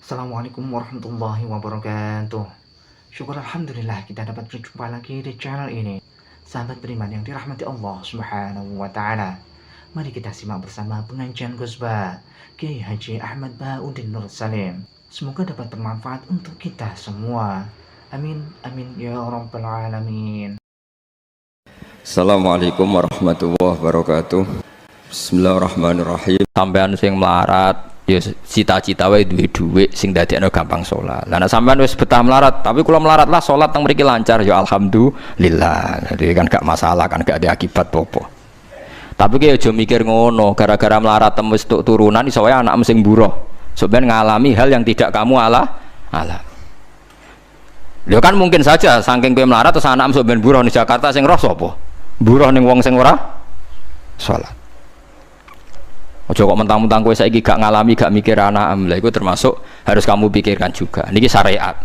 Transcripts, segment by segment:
Assalamualaikum warahmatullahi wabarakatuh. Syukur alhamdulillah kita dapat berjumpa lagi di channel ini. Sahabat beriman yang dirahmati Allah Subhanahu wa taala. Mari kita simak bersama pengajian Ghosbah Kiai Haji Ahmad Bahauddin Nur Salim. Semoga dapat bermanfaat untuk kita semua. Amin amin ya rabbal alamin. Assalamualaikum warahmatullahi wabarakatuh. Bismillahirrahmanirrahim. Sampean sing melarat ya cita-cita wae duwe dhuwit sing dadekno gampang salat. Lah nek sampean wis betah melarat, tapi kula melarat lah salat teng mriki lancar ya alhamdulillah. Jadi kan gak masalah, kan gak ada akibat apa-apa. Tapi ki aja mikir ngono, gara-gara melarat wis tuk turunan iso wae anak sing buruh. Sampeyan ngalami hal yang tidak kamu alami. Lho kan mungkin saja saking kowe melarat terus anak sampeyan buruh di Jakarta sing roh sapa? Buruh ning wong sing ora salat. Ojo kok mentang-mentang kowe saiki gak ngalami, gak mikir anak lha iku termasuk harus kamu pikirkan juga. Niki syariat.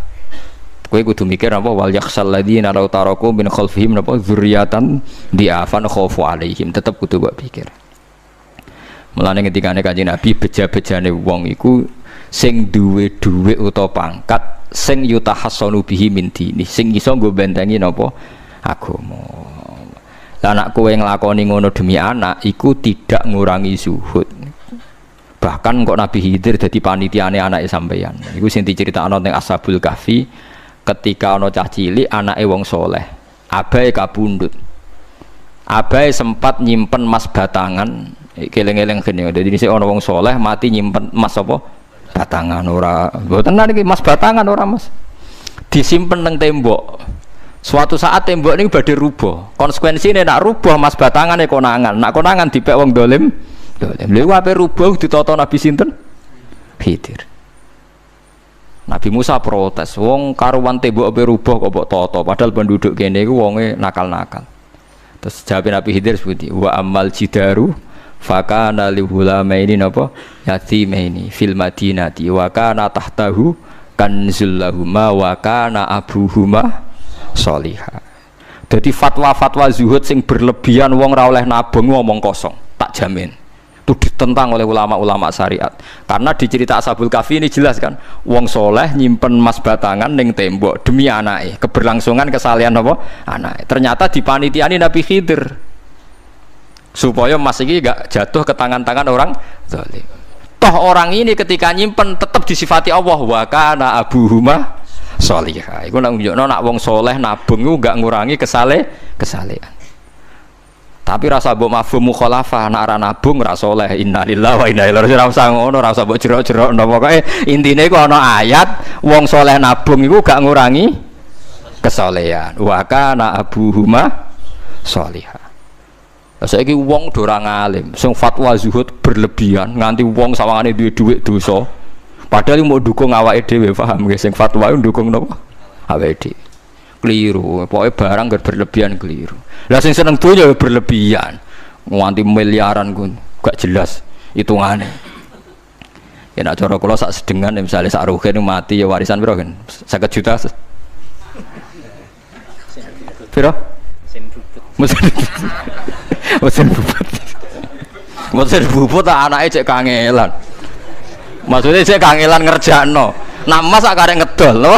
Kowe kudu mikir apa wal yakhsal ladzina law taraku min khalfihim napa dzurriatan diafan khaufu alaihim. Tetep kudu mbok pikir. Mulane ketikane Kanjeng Nabi beja-bejane wong iku sing duwe dhuwit utawa pangkat sing yutahassanu bihi min dini, sing iso nggo bentengi napa agama. Lah anak kowe nglakoni ngono demi anak iku tidak ngurangi zuhud. Bahkan kok Nabi Khidir dadi panitiane anake sampeyan. Iku sing diceritakno teng Ashabul Kahfi ketika ana cah cilik anake wong soleh. Abahe kabundut. Abahe sempat nyimpen emas batangan, keleng-eleng gene. Dadi dhisik ana wong soleh mati nyimpen emas apa? Batangan ora. Mboten niki emas batangan ora, Mas. Disimpen nang tembok. Suatu saat tembok ini badhe rubuh. Konsekuensine nak rubuh mas batangane konangan. Nak konangan dipek wong dolim. Lha ape rubuh ditata Nabi sinten? Khidir. Nabi Musa protes, wong karuan tembok ape rubuh kok mbok tata, padahal penduduk kene iku wonge nakal-nakal. Terus jawab Nabi Khidir seperti wa amal jidaru fakana li hulamaini napa yatimaini fil madinati wa kana tahtahu kanzul lahuma wa kana abuhuma solihah. Jadi fatwa-fatwa zuhud sing berlebihan wong ra oleh nabung ngomong kosong, tak jamin. Itu ditentang oleh ulama-ulama syariat. Karena di cerita Ashabul Kahfi ini jelas kan, wong soleh nyimpen emas batangan ning tembok demi anake, keberlangsungan kesalehan apa? Anake. Ternyata dipanitiani Nabi Khidir. Supaya emas iki gak jatuh ke tangan-tangan orang zalim. Toh orang ini ketika nyimpen tetap disifati Allah wa kana abuhuma solihah. Iku nak nunjukno nak wong soleh nabung iku gak ngurangi kesalehan. Tapi rasa mbok mafhum mukhalafah nak ora nabung ora soleh. Innalillahi wa inna ilaihi raji'un. Ora usah ngono, ora usah mbok jero-jero. Pokoke intine iku ana ayat wong soleh nabung iku gak ngurangi kesolehan. Wa kana abuhuma solihah. Saiki wong do ora ngalim, sing fatwa zuhud berlebihan nganti wong sawangane duwe dhuwit dosa. Padahal mau dukung awake dhewe, paham nggih, sing fatwa dukung napa? Awake dhewe. Keliru, pokoke barang berlebihan keliru. Lah sing seneng donya berlebihan. Nganti miliaran ku gak jelas hitungane. Ya nek cara kula sak sedengan misale sak rugen mati ya warisan piro kan? 50 juta. Piro? Mesin bubut. Mesin bubut anake cek kangelan. Maksudnya saya kangelan ngerjakno. Nah mas sak karek ngedol lho.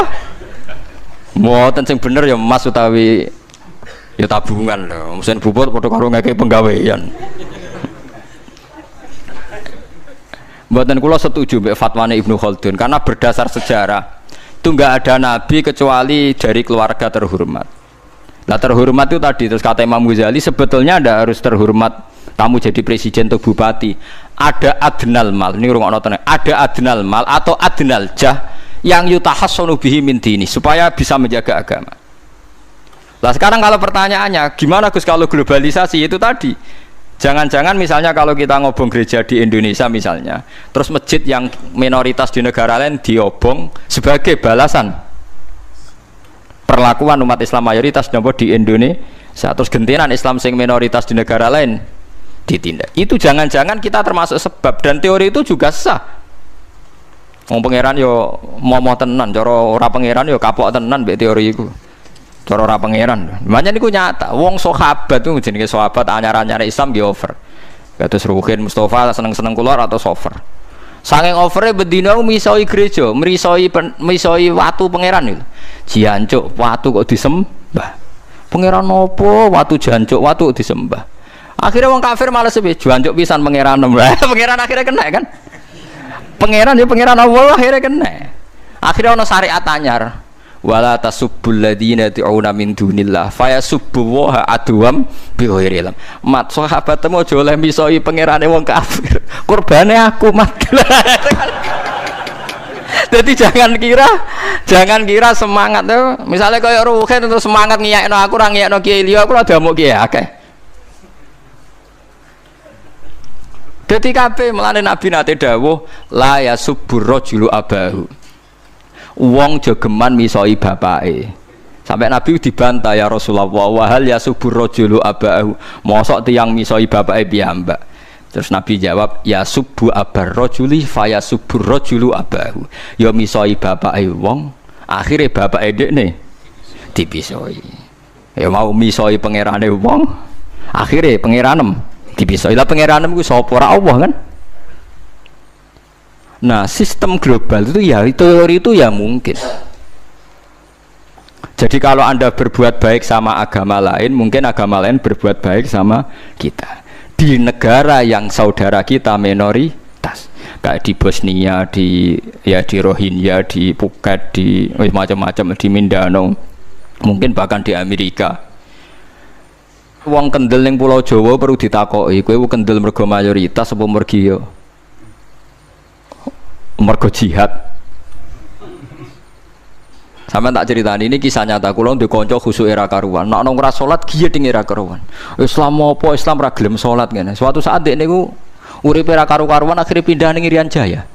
Mboten sing bener ya mas utawi ya tabungan lho. Mesin bubut padha karo ngeke penggawean. Mboten kula setuju mbek fatwane Ibnu Khaldun karena berdasar sejarah itu enggak ada nabi kecuali dari keluarga terhormat. Lah terhormat itu tadi terus kata Imam Ghazali sebetulnya ndak harus terhormat kamu jadi presiden atau bupati. Ada adnal mal, ini rungokno tenan. Ada adnal mal atau adnal jah yang yutahassanu bihi min dini supaya bisa menjaga agama. Lah sekarang kalau pertanyaannya gimana Gus kalau globalisasi itu tadi? Jangan-jangan misalnya kalau kita ngobong gereja di Indonesia misalnya, terus masjid yang minoritas di negara lain diobong sebagai balasan perlakuan umat Islam mayoritas di Indonesia, terus gentiran Islam sing minoritas di negara lain ditindak. Itu jangan-jangan kita termasuk sebab, dan teori itu juga sah. Wong pangeran yo momo tenan, cara ora pangeran yo kapok tenan mbek teori iku. Cara ora pangeran. Makanya niku nyata, wong sahabat itu jenenge sahabat anyar-anyar Islam nggih over. Kados Ruhin Mustafa seneng-seneng kula atau sofer. Saking overe bedina misoi gereja, misoi watu pangeran itu. Jancuk watu kok disembah. Pangeran opo watu jancuk watu kok disembah. Akhirnya wong kafir malah sepi jancuk pisan pangeran. Pangeran akhirnya kena kan. Pangeran ya pangeran Allah akhirnya kena. Akhirnya ana syariat anyar. Wala tasubbul ladzina tu'una min dunillah fayasubbu wa adwam bi ghairi ilm. Mat sahabatmu aja oleh misoi pangerane wong kafir. Kurbane aku mat. Jadi jangan kira semangat tuh. Misalnya kaya Ruhin terus semangat ngiyakno aku ora ngiyakno Kiai liya aku ora damuk kiai akeh. Dadi kabeh melane Nabi nate dawuh la yasubbur rajulu abahu. Wong jogeman misoi bapake. Sampai Nabi dibantah ya Rasulullah wa hal yasubur rajulu abahu. Mosok tiyang misoi bapake piyambak. Terus Nabi jawab ya subu abar rajuli fayasubur rajulu abahu. Ya misoi bapake wong, akhire bapake dekne dipisoi. Ya mau misoi pangerane wong, akhire pangeranem dipisoi. Lah pangeranem ku sapa ora Allah kan? Nah, sistem global itu ya teori itu ya mungkin. Jadi kalau Anda berbuat baik sama agama lain, mungkin agama lain berbuat baik sama kita. Di negara yang saudara kita minoritas, kayak di Bosnia, di Rohingya, di Phuket, di macam-macam, di Mindanao, mungkin bahkan di Amerika. Wong kendel ning Pulau Jawa perlu ditakoki, kowe kendel mergo mayoritas apa mergo mergo jihad. Sampeyan tak ceritani ini kisah nyata kula ndek kanca khusuk era karuan. Nek nang ora salat giyeding era karuan. Islam apa Islam ra gelem salat ngene. Suatu saat dek niku uripe era karu-karuan akhirnya pindah ning Irian Jaya.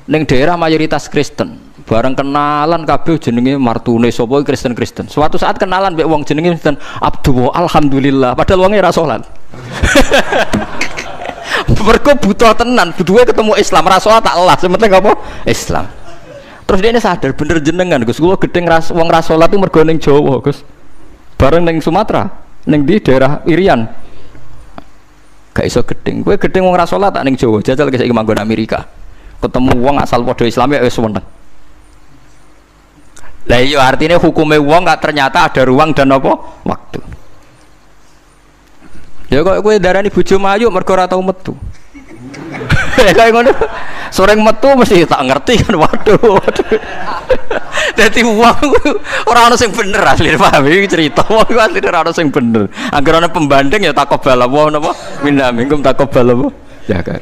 Ning daerah mayoritas Kristen. Bareng kenalan kabeh jenenge martune sapa Kristen-Kristen. Suatu saat kenalan mbek wong jenenge Kristen Abdullah alhamdulillah padahal wonge ra salat. Mergo butuh tenan, butuhe ketemu Islam, ra salat tak elas, penting apa? Islam. Terus dia ini sadar bener jenengan, Gus, kula gedeng wong ra salat itu mergo ning Jawa, Gus. Bareng ning Sumatera, ning di daerah Irian. Gak iso gedeng. Kowe gedeng wong ra salat tak ning Jawa, jajal saiki manggon Amerika. Ketemu wong asal padha Islam ya wis seneng. Lah iya artinya hukume wong gak ternyata ada ruang dan apa? Waktu. Ya kok kowe darani bojo mayu mergo ora tau metu. Ya kaya ngono. Soreng metu mesti tak ngerti kan waduh. Dadi wong ora ono sing bener asli paham iki cerita. Wong asli ora ono sing bener. Angger ana pembanding ya takobal apa napa? Minna minkum takobal apa? Ya kan.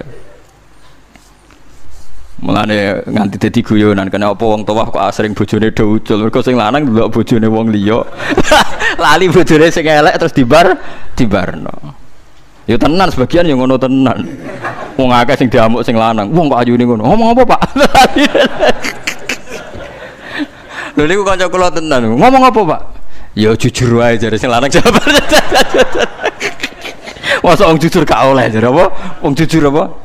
Mulane nganti dadi guyonan kena apa wong tuwa kok asring bojone do ucul mergo sing lanang ndelok bojone wong liya. Lali bojone sing elek terus dibarno. Ya tenan sebagian yang ngono tenan. Wong akeh sing diamuk sing lanang. Wong kok ayune ngono. Ngomong apa, Pak? Lha niku kanca kula tenan. Ngomong apa, Pak? Ya jujur wae jare sing lanang jawab. Masa wong jujur gak oleh jare apa? Wong jujur apa?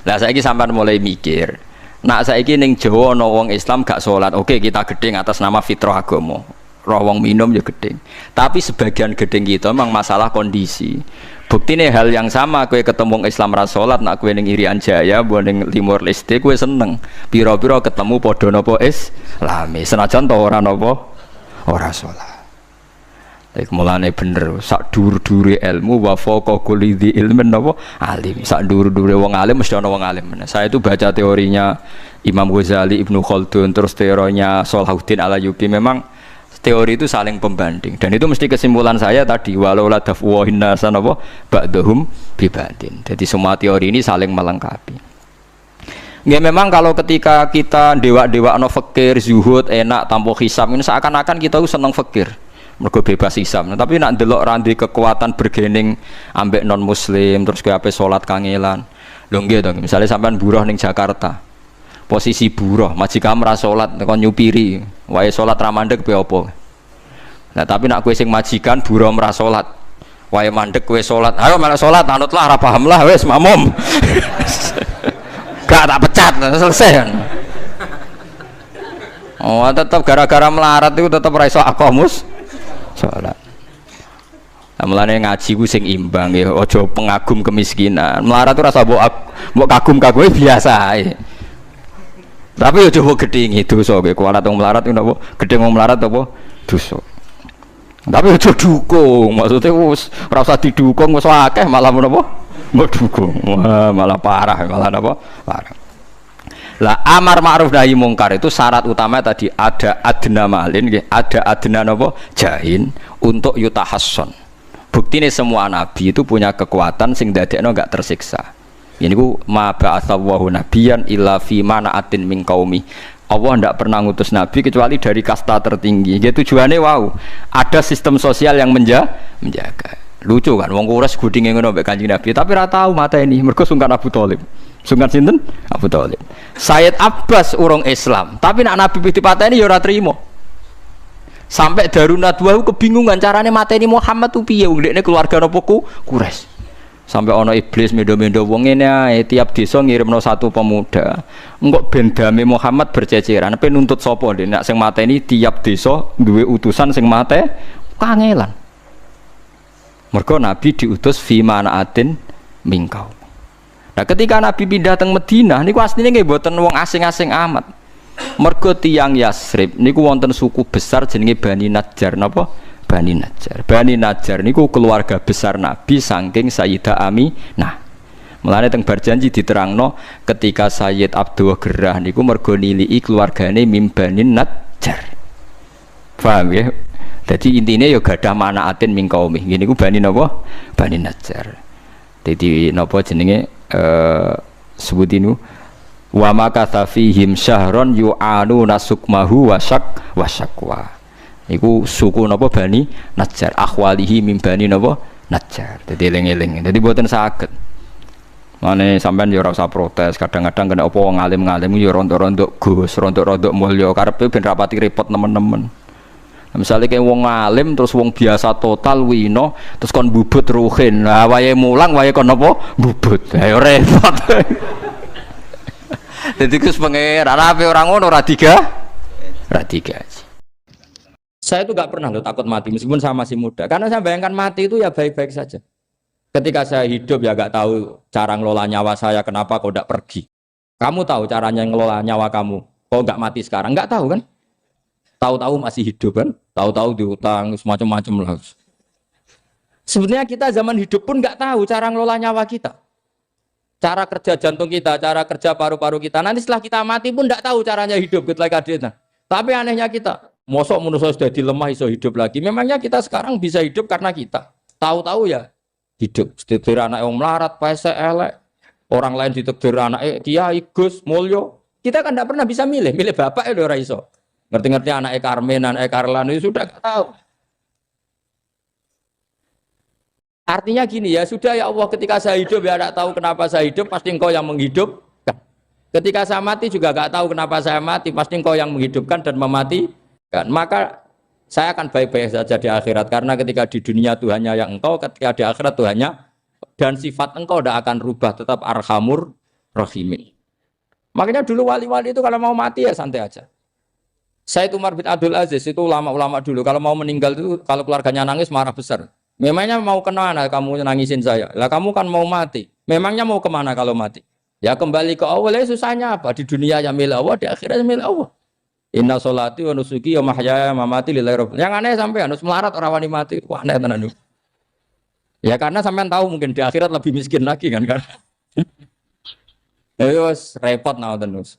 Lah saiki sampean mulai mikir. Nak saiki ning Jawa ana wong Islam gak salat. Oke, kita gedeng atas nama fitrah agama. Roh wong minum ya gedeng. Tapi sebagian gedeng kita memang masalah kondisi. Buktine hal yang sama kowe ketemu Islam ra salat nak kowe ning Irian Jaya mbok ning Timor Leste kowe seneng. Pira-pira ketemu padha napa Islami. Senajan to ora napa ora salat. Iku mulane bener sak dhuwur-dhuwure ilmu wa faqa kulli dzi ilmin napa alim. Sak dhuwur-dhuwure wong alim mesti ana wong alim. Saya itu baca teorinya Imam Ghazali, Ibnu Khaldun, terus teorinya Salahuddin Al-Ayyubi memang teori itu saling pembanding dan itu mesti kesimpulan saya tadi walau la dafwa hinnasan apa ba'dhum bibadin. Jadi semua teori ini saling melengkapi. Ya memang kalau ketika kita dewa-dewa no fakir, zuhud, enak, tanpa hisab ini seakan-akan kita seneng fakir mergo bebas hisab. Nah, tapi nak ndelok randi kekuatan bergening ambek non muslim terus kowe ape salat kangelan. Lho nggih to, misale sampean buruh ning Jakarta. Posisi buruh, majikan ra salat kon nyupiri, wae salat ra mandeg piye apa. Nah, tapi nak kowe sing majikan buruh ra salat, wae mandeg kowe salat. Ayo malah salat, anutlah ra paham lah wis mamum. Gak tak pecat, selesai kan. Oh, tetap gara-gara melarat itu tetap ra iso akamus salat. Mulane ngaji ku sing imbang ya, aja pengagum kemiskinan. Melarat tuh rasa mbok kagum-kagume biasa ae. Tapi aja mbok gedhingi dosa kowe kualat wong melarat ku napa? Gedhe wong melarat apa dosa. Tapi aja dukung, maksudnya wis ora usah didukung wis akeh malah menapa? Mbok dukung. Wah, malah parah, malah napa? Parah. Lah amar ma'ruf nahi mungkar itu syarat utama tadi ada adna malin, ada adna napa? Jahin untuk yutahasson. Buktine semua nabi itu punya kekuatan sing dadekno enggak tersiksa. Ini ku ma ba'atsallahu nabiyan illa fi mana'atin min qaumi. Allah tidak pernah ngutus nabi kecuali dari kasta tertinggi. Gitu tujuannya wow. Ada sistem sosial yang menjaga. Lucu kan wong Quraisy gudinge ngono mbek Kanjeng Nabi, tapi ora tahu mata ini mergo sungkan Abu Thalib. Sungkan sinten? Abu Thalib. Sayyid Abbas urung Islam, tapi nak nabi dipateni ya ora trimo. Sampai Darun Nadwa kebingungan carane mateni Muhammad tuh piye wong dekne keluarga napa ku Quraisy. Sampai ana iblis mendo-mendo wong ngene ae tiap desa ngirimno satu pemuda. Engko ben dame Muhammad berceceran, pe nuntut sapa ndek nek sing mateni tiap desa duwe utusan sing mate kangelan. Mergo Nabi diutus fi manaatin mingkau. Nah, ketika Nabi pindah teng Madinah niku asline nggih mboten wong asing-asing amat. Mergo tiyang Yasrib niku wonten suku besar jenenge Bani Najjar napa? Bani Najjar. Bani Najjar niku keluarga besar Nabi saking Sayyidah Aminah. Mulane teng Barjanji diterangno ketika Sayyid Abdul Gerah niku mergo niliki keluargane mim Bani Najjar. Paham ya? Jadi intinya ya gadah manaatin min qaumi. Ngene iku Bani napa? Bani Najjar. Dadi napa jenenge sebutinu wa makatha fihim syahron yu'anu nasukmahu wasyakwa. Iku suku napa Bani Najjar, akhwalihi mim Bani napa Najjar. Dadi eling-eling. Dadi mboten saged. Mane sampean ya ora usah protes, kadang-kadang kena apa wong alim-alim ya rontok-rontok Gus, rontok-rontok mulya karepe ben rapati repot nemen-nemen. Misalnya kayak wong alim terus wong biasa total wino terus kon bubut ruhin. Nah, wayahe mulang wayahe kon apa? Bubut. Ayo repot. Jadi Gus pengeran apa orang ngono ora digaji. Saya itu gak pernah takut mati meskipun saya masih muda. Karena saya bayangkan mati itu ya baik-baik saja. Ketika saya hidup ya gak tahu cara ngelola nyawa saya, kenapa kau gak pergi. Kamu tahu caranya ngelola nyawa kamu, kau gak mati sekarang, gak tahu kan? Tahu-tahu masih hidup kan? Tahu-tahu diutang semacam-macam lah. Sebenarnya kita zaman hidup pun gak tahu cara ngelola nyawa kita. Cara kerja jantung kita, cara kerja paru-paru kita. Nanti setelah kita mati pun tidak tahu caranya hidup ketika kita. Tapi anehnya kita, mosok manusia sudah dilemah iso hidup lagi. Memangnya kita sekarang bisa hidup karena kita. Tahu-tahu ya hidup. Ditekdir anak yang melarat, pesek, elek. Orang lain ditekdir anak Kiai, Gus, Mulyo. Kita kan tidak pernah bisa milih bapak itu ora iso. Ngerti-ngerti anak Karmen, anak Karlan itu sudah tidak tahu. Artinya gini ya, sudah ya Allah ketika saya hidup ya tidak tahu kenapa saya hidup, pasti engkau yang menghidupkan. Ketika saya mati juga tidak tahu kenapa saya mati, pasti engkau yang menghidupkan dan mematikan. Maka saya akan baik-baik saja di akhirat, karena ketika di dunia Tuhannya yang engkau, ketika di akhirat Tuhannya, dan sifat engkau tidak akan rubah, tetap arhamur rahimin. Makanya dulu wali-wali itu kalau mau mati ya santai aja. Saya itu Umar bin Abdul Aziz, itu ulama-ulama dulu, kalau mau meninggal itu kalau keluarganya nangis marah besar. Memangnya mau kemana kamu nangisin saya? Lah kamu kan mau mati. Memangnya mau kemana kalau mati? Ya kembali ke Allah. Susahnya apa? Di dunia ya milik Allah, di akhirat milik Allah. Inna sholati wa nusuki wa mahyaya wa mamati lillahi rabbil. Yang aneh sampai harus melarat orang wani mati. Wah aneh tenan. Ya karena sampean tahu mungkin di akhirat lebih miskin lagi kan. Terus repot terus.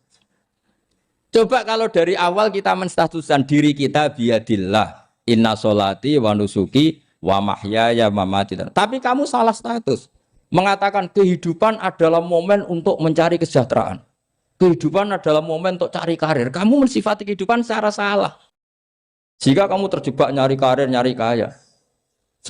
Coba kalau dari awal kita menstatuskan diri kita biadillah. Inna sholati wa nusuki wa mahyaya mamati. Tapi kamu salah status. Mengatakan kehidupan adalah momen untuk mencari kesejahteraan. Kehidupan adalah momen untuk cari karir. Kamu mensifati kehidupan secara salah. Jika kamu terjebak nyari karir, nyari kaya.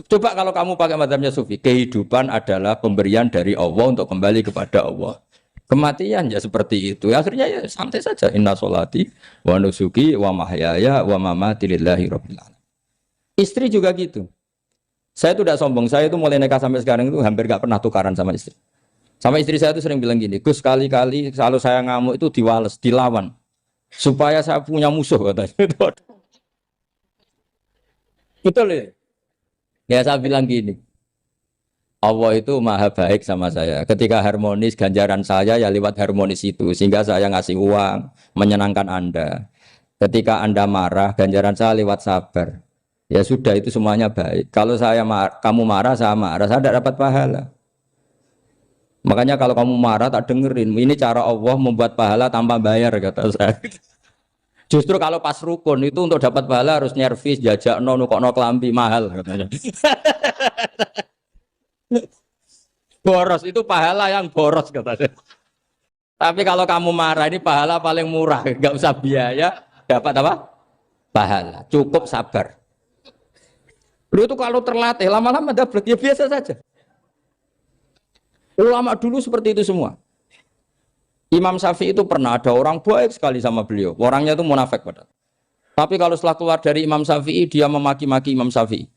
Coba kalau kamu pakai mazhabnya Sufi, kehidupan adalah pemberian dari Allah untuk kembali kepada Allah. Kematian ya seperti itu. Akhirnya ya santai saja. Inna sholati wa nusuki wa mahyaya wa mamati lillahi rabbil alamin. Istri juga gitu. Saya itu tidak sombong, saya itu mulai nikah sampai sekarang itu hampir gak pernah tukaran sama istri. Sama istri saya itu sering bilang gini, Gus kali-kali kalau saya ngamuk itu diwales, dilawan. Supaya saya punya musuh katanya. Betul ya? Ya saya bilang gini, Allah itu maha baik sama saya. Ketika harmonis, ganjaran saya ya lewat harmonis itu. Sehingga saya ngasih uang, menyenangkan Anda. Ketika Anda marah, ganjaran saya lewat sabar. Ya sudah, itu semuanya baik. Kalau kamu marah, saya tidak dapat pahala. Makanya kalau kamu marah, tak dengerin. Ini cara Allah membuat pahala tanpa bayar, kata saya. Justru kalau pas rukun itu untuk dapat pahala harus nyervis, jajak, nukokno kelambi mahal, katanya. Boros itu pahala yang boros, katanya. Tapi kalau kamu marah, ini pahala paling murah, nggak usah biaya, dapat apa? Pahala, cukup sabar. Lu itu kalau terlatih, lama-lama dapat, ya biasa saja. Ulama dulu seperti itu semua. Imam Syafi'i itu pernah ada orang baik sekali sama beliau. Orangnya itu munafik padahal. Tapi kalau setelah keluar dari Imam Syafi'i, dia memaki-maki Imam Syafi'i.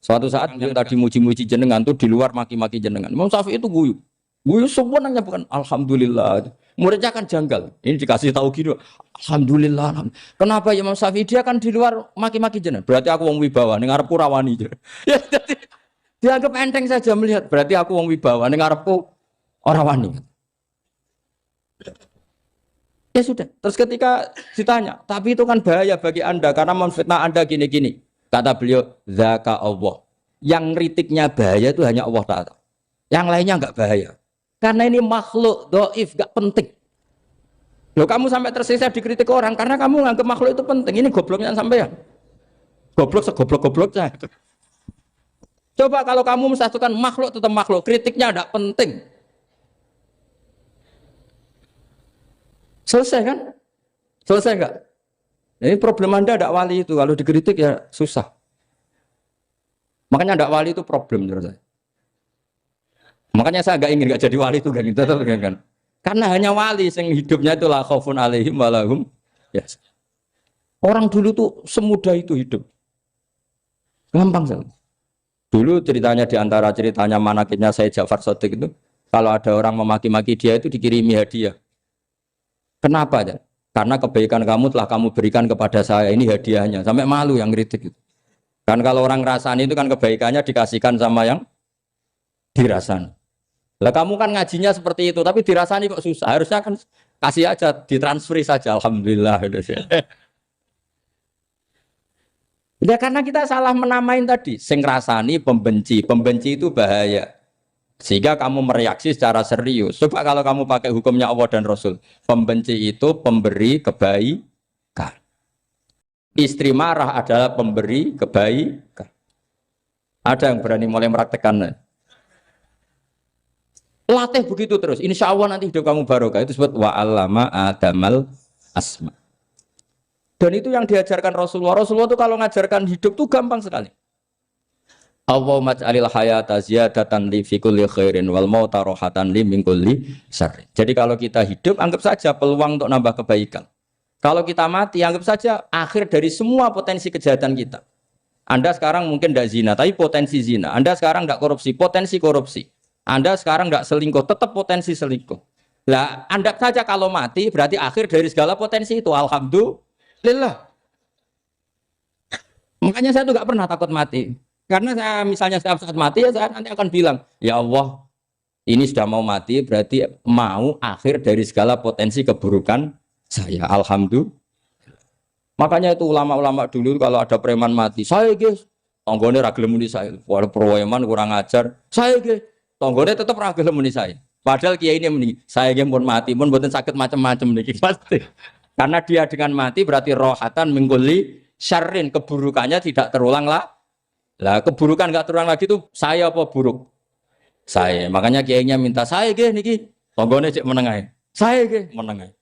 Suatu saat dia tadi muji-muji jenengan tuh di luar maki-maki jenengan. Imam Syafi'i itu guyu. Guyu semuanya bukan alhamdulillah. Muridnya kan janggal. Ini dikasih tahu gitu. Alhamdulillah. Kenapa Imam Syafi'i dia kan di luar maki-maki jenengan? Berarti aku wong wibawa ning ngarepku rawani. Ya jadi dianggap enteng saja melihat. Berarti aku wong wibawa ning ngarepku ora wani. Ya sudah. Terus ketika ditanya, tapi itu kan bahaya bagi Anda karena memfitnah Anda gini-gini. Kata beliau, zaka Allah. Yang kritiknya bahaya itu hanya Allah Ta'ala. Yang lainnya enggak bahaya. Karena ini makhluk, doif, enggak penting. Loh kamu sampai tersisa dikritik orang karena kamu nganggap makhluk itu penting. Ini gobloknya sampean. Goblok segoblok-gobloknya. Coba kalau kamu mensatukan makhluk tetap makhluk, kritiknya enggak penting. Selesai kan? Selesai enggak? Ini problem Anda tidak wali itu. Kalau dikritik ya susah. Makanya tidak wali itu problem menurut saya. Makanya saya enggak ingin enggak jadi wali itu kan. Karena hanya wali yang hidupnya itu la khaufun alaihim walahum. Yes. Orang dulu tuh semudah itu hidup. Gampang sekali. Dulu ceritanya di antara ceritanya manakibnya Sayyid Ja'far Shadiq itu, kalau ada orang memaki-maki dia itu dikirimi hadiah. Kenapa ya? Karena kebaikan kamu telah kamu berikan kepada saya, ini hadiahnya. Sampai malu yang kritik itu. Kan kalau orang rasani itu kan kebaikannya dikasihkan sama yang dirasani. Lah kamu kan ngajinya seperti itu, tapi dirasani kok susah. Harusnya kan kasih aja, ditransferi saja. Alhamdulillah. Ya karena kita salah menamain tadi. Sing rasani pembenci. Pembenci itu bahaya. Sehingga kamu mereaksi secara serius. Coba kalau kamu pakai hukumnya Allah dan Rasul. Pembenci itu pemberi kebaikan. Istri marah adalah pemberi kebaikan. Ada yang berani mulai meraktekannya. Latih begitu terus. Insya Allah nanti hidup kamu barokah. Itu disebut wa'allama adamal asma. Dan itu yang diajarkan Rasulullah. Rasulullah itu kalau ngajarkan hidup itu gampang sekali. Allahumma ja'alil hayata ziyadatan li fi kulli khairin wal mauta rohatan li min kulli syarrin. Jadi kalau kita hidup, anggap saja peluang untuk nambah kebaikan. Kalau kita mati, anggap saja akhir dari semua potensi kejahatan kita. Anda sekarang mungkin tidak zina, tapi potensi zina. Anda sekarang tidak korupsi, potensi korupsi. Anda sekarang tidak selingkuh, tetap potensi selingkuh. Lah, anggap saja kalau mati, berarti akhir dari segala potensi itu. Alhamdulillah. Makanya saya tuh nggak pernah takut mati. Karena saya misalnya setiap saat mati ya saya nanti akan bilang, ya Allah, ini sudah mau mati berarti mau akhir dari segala potensi keburukan saya. Alhamdulillah. Makanya itu ulama-ulama dulu kalau ada preman mati, saya guys, tonggone ra gelem muni saya. Wah, preman kurang ajar. Saya guys, tonggone tetap ra gelem muni saya. Padahal kiai ini muni, saya guys pun mati pun mboten sakit macam-macam niki pasti. Karena dia dengan mati berarti rohatan mengkuli syarrin, keburukannya tidak terulang lah. Lah keburukan nggak terulang lagi tuh saya apa buruk? Saya. Makanya kiainya minta saya ge niki. Tonggone cek menengai. Saya ge menengai.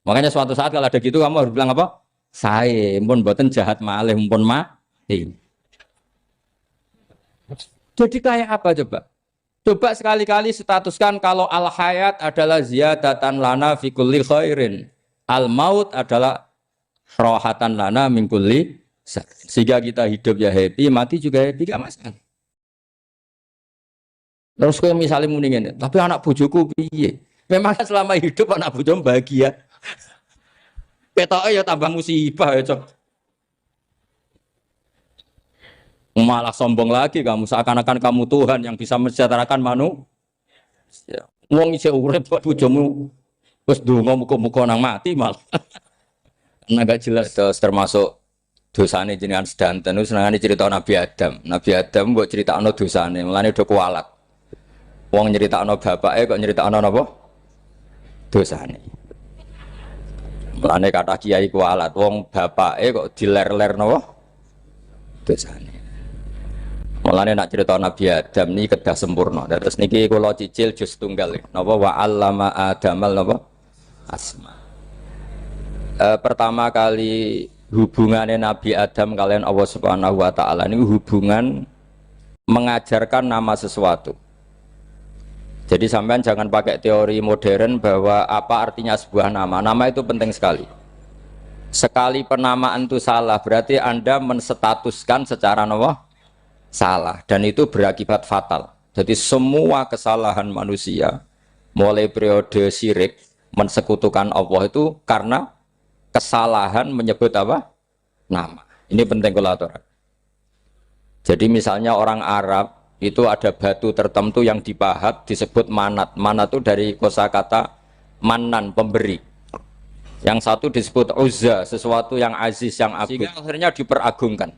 Makanya suatu saat kalau ada gitu kamu harus bilang apa? Saya pun boten jahat malih pun mati. Jadi kayak apa coba? Coba sekali-kali statuskan kalau al hayat adalah ziyadatan lana fi kulli khairin. Al maut adalah rohatan lana min kulli. Sehingga kita hidup ya happy, mati juga happy, gak masalah. Terus kalau misalnya mendingin, tapi anak bojoku piye? Memang selama hidup anak bojomu bahagia. Petoke ya tambah musibah ya, Cok. Malah sombong lagi kamu, seakan-akan kamu Tuhan yang bisa mensejahterakan manusia. Wong isih urip kok bojomu wis ndonga muga-muga nang mati malah. Nah gak jelas terus termasuk dosane jenengan sedanten wis senengane cerita Nabi Adam. Nabi Adam mbok critakno dosane, mulane do kualat. Wong nyeritakno bapake kok nyeritakno napa? Dosane. Mulane kata kiai kualat, wong bapake kok diler-ler napa? Dosane. Mulane nak cerita Nabi Adam ini kedah sempurna. Terus niki kula cicil juz tunggal napa wa 'allama Adamal napa? Asma. Pertama kali hubungannya Nabi Adam kalian Allah Subhanahu wa taala ini hubungan mengajarkan nama sesuatu. Jadi sampean jangan pakai teori modern bahwa apa artinya sebuah nama. Nama itu penting sekali. Sekali penamaan itu salah berarti Anda menstatuskan secara napa? Salah, dan itu berakibat fatal. Jadi semua kesalahan manusia mulai periode syirik mensekutukan Allah itu karena kesalahan menyebut apa? Nama. Ini penting kalau aturan. Jadi misalnya orang Arab itu ada batu tertentu yang dipahat disebut manat. Manat itu dari kosakata manan, pemberi. Yang satu disebut uzza, sesuatu yang aziz, yang agung. Sehingga akhirnya diperagungkan.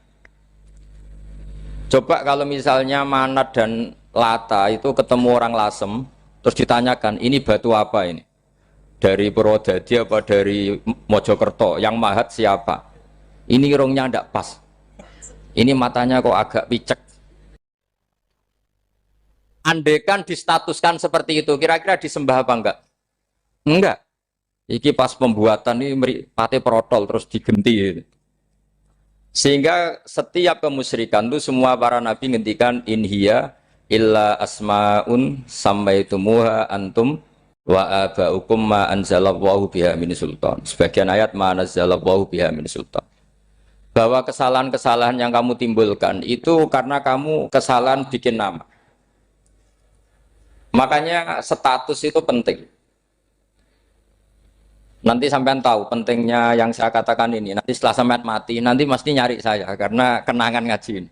Coba kalau misalnya Manat dan Lata itu ketemu orang Lasem, terus ditanyakan, ini batu apa ini? Dari Purwodadi apa dari Mojokerto? Yang mahat siapa? Ini irungnya ndak pas. Ini matanya kok agak picek. Andekan distatuskan seperti itu, kira-kira disembah apa enggak? Enggak. Iki pas pembuatan ini pate protol terus digenti. Sehingga setiap kemusyrikan itu semua para nabi ngendikan in hiya illa asmaun sammaitumuha antum wa abaukum ma anzalallahu biha min sultan. Sebagian ayat ma anzalallahu biha min sultan. Bahwa kesalahan-kesalahan yang kamu timbulkan itu karena kamu kesalahan bikin nama. Makanya status itu penting. Nanti sampean tahu pentingnya yang saya katakan ini. Nanti setelah sampean mati, nanti mesti nyari saya karena kenangan ngaji ini.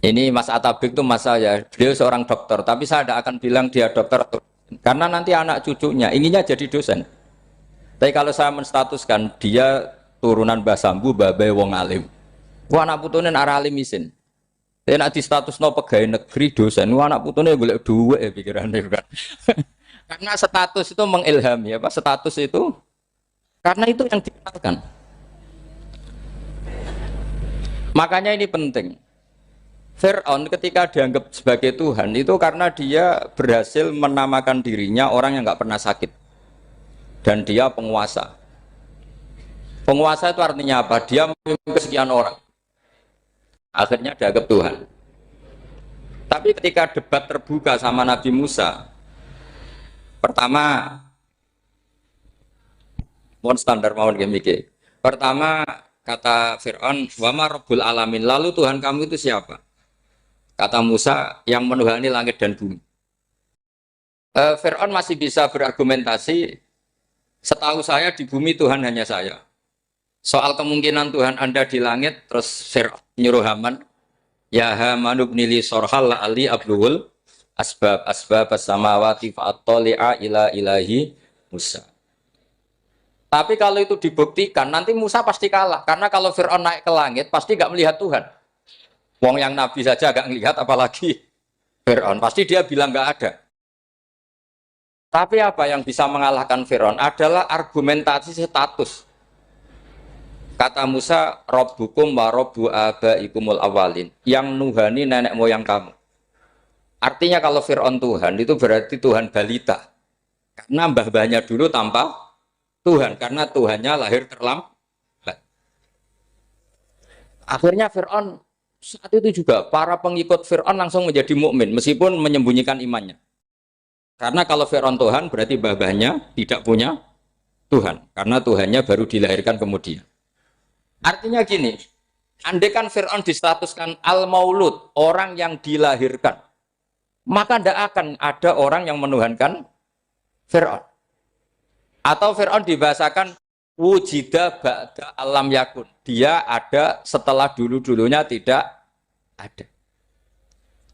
Ini Mas Atabik itu mas saya, beliau seorang dokter, tapi saya tidak akan bilang dia dokter karena nanti anak cucunya inginnya jadi dosen. Tapi kalau saya menstatuskan dia turunan Mbah Sambu, babai wong alim. Wah anak putune arah alim isin. Tapi nak di status no pegawai negeri dosen, wah anak putune golek duwe pikirannya kan. Karena status itu mengilhami, apa status itu? Karena itu yang dikenalkan. Makanya ini penting. Fir'aun ketika dianggap sebagai Tuhan itu karena dia berhasil menamakan dirinya orang yang nggak pernah sakit. Dan dia penguasa. Penguasa itu artinya apa? Dia memimpin kesekian orang. Akhirnya dianggap Tuhan. Tapi ketika debat terbuka sama Nabi Musa, pertama, mohon standar mohon gemike. Pertama kata Fir'aun, wama Rabbul Alamin. Lalu Tuhan kamu itu siapa? Kata Musa, yang menuhani langit dan bumi. Fir'aun masih bisa berargumentasi. Setahu saya di bumi Tuhan hanya saya. Soal kemungkinan Tuhan Anda di langit, terus Fir'aun nyuruh Haman, ya Haman ibnili sorhal ali abluhul asbab as-samawati fa'attali'a ila ilahi Musa. Tapi kalau itu dibuktikan nanti Musa pasti kalah karena kalau Fir'aun naik ke langit pasti nggak melihat Tuhan. Wong yang Nabi saja nggak melihat apalagi Fir'aun, pasti dia bilang nggak ada. Tapi apa yang bisa mengalahkan Fir'aun adalah argumentasi status. Kata Musa, Rabbukum wa Rabbu abaikumul awalin, yang nuhani nenek moyang kamu. Artinya kalau Fir'aun Tuhan itu berarti Tuhan balita. Karena mbah-mbahnya dulu tanpa Tuhan. Karena Tuhannya lahir terlambat. Akhirnya Fir'aun saat itu juga para pengikut Fir'aun langsung menjadi mukmin meskipun menyembunyikan imannya. Karena kalau Fir'aun Tuhan berarti mbah-mbahnya tidak punya Tuhan. Karena Tuhannya baru dilahirkan kemudian. Artinya gini, andaikan Fir'aun distatuskan al-maulud, orang yang dilahirkan, maka tidak akan ada orang yang menuhankan Fir'aun. Atau Fir'aun dibahasakan Wujida ba'da alam yakun. Dia ada setelah dulu-dulunya tidak ada.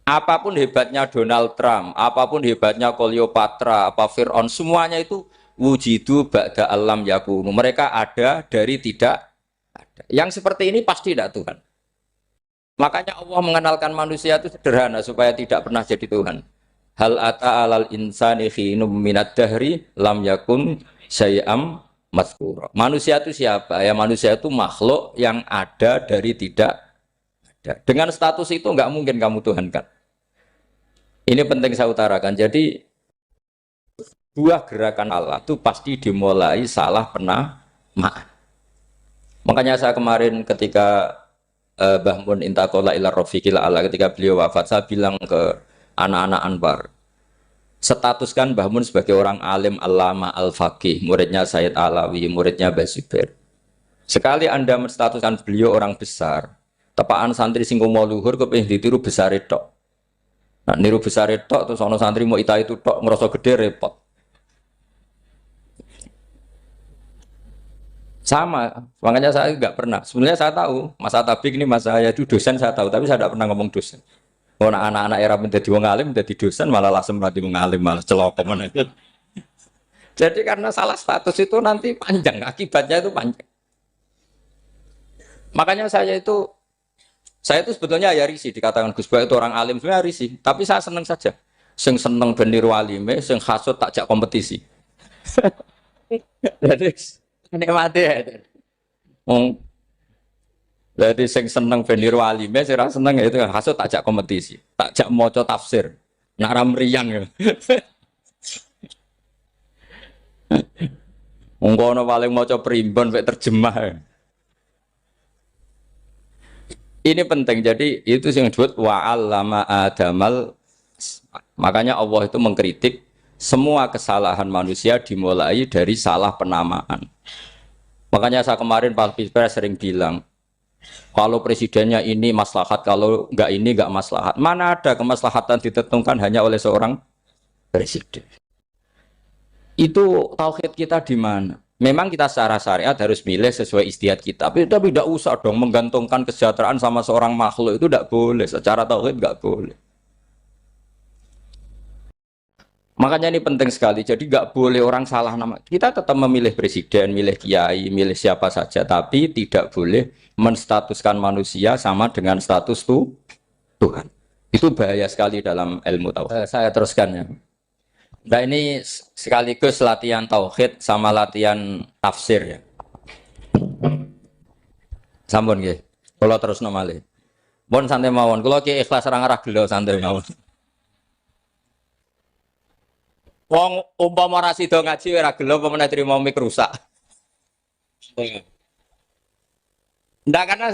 Apapun hebatnya Donald Trump, apapun hebatnya Cleopatra, apa Fir'aun, semuanya itu wujidu ba'da alam yakun. Mereka ada dari tidak ada. Yang seperti ini pasti tidak Tuhan. Makanya Allah mengenalkan manusia itu sederhana supaya tidak pernah jadi Tuhan. Hal ata alal insani khinum minad dahri lam yakun syai'am mazkura. Manusia itu siapa? Ya manusia itu makhluk yang ada dari tidak ada. Dengan status itu enggak mungkin kamu Tuhan kan. Ini penting saya utarakan. Jadi dua gerakan Allah itu pasti dimulai salah penamaan. Makanya saya kemarin ketika Mbah Mun intakola ila rofiqil ala ketika beliau wafat, saya bilang ke anak-anak Anwar, statuskan Mbah Mun sebagai orang alim alama al-faqih, muridnya Sayyid Alawi, muridnya Mbah Zubair. Sekali Anda menstatuskan beliau orang besar, tepaan santri sing mau luhur kepengin ditiru besar itu. Nah, niru besar itu terus ono santri mau itu tok ngerasa gede repot. Sama, makanya saya nggak pernah. Sebenarnya saya tahu, Mas Atabik ini Mas saya itu dosen saya tahu, tapi saya tidak pernah ngomong dosen. Oh, anak-anak era menjadi wong alim, menjadi dosen malah langsung menjadi wong alim, malah celokom. Jadi karena salah status itu nanti panjang, akibatnya itu panjang. Makanya saya itu sebetulnya ya risih dikatakan Gus Bak itu orang alim, sebenarnya risih. Tapi saya seneng saja. Sing seneng benir walime, sing hasut takjak kompetisi. Jadi nikmati ya. Jadi sing seneng benir walime, sing seneng itu hasut takjak kompetisi, takjak maca tafsir. Nak ramriang ya. Ngono paling maca primbon mek terjemah. Ya. Ini penting, jadi itu yang disebut wa'allama adamal. Makanya Allah itu mengkritik semua kesalahan manusia dimulai dari salah penamaan. Makanya saya kemarin Pak Pilpres sering bilang, kalau presidennya ini maslahat, kalau enggak ini enggak maslahat. Mana ada kemaslahatan ditentukan hanya oleh seorang presiden. Itu tauhid kita di mana? Memang kita secara syariat harus milih sesuai istihad kita. Tapi tidak usah dong menggantungkan kesejahteraan sama seorang makhluk, itu tidak boleh. Secara tauhid tidak boleh. Makanya ini penting sekali. Jadi nggak boleh orang salah nama. Kita tetap memilih presiden, milih kiai, milih siapa saja. Tapi tidak boleh menstatuskan manusia sama dengan status Tuhan. Itu bahaya sekali dalam ilmu tauhid. Saya teruskan ya. Nah ini sekaligus latihan tauhid sama latihan tafsir ya. Sampun nggih. Kula terusno malih. Pun santai mawon. Kula ki ikhlas ora ngarah gelo santai mawon. Wong umpama ora sida ngaji ora gelo apa meneh trimo mik rusak. Ndak karena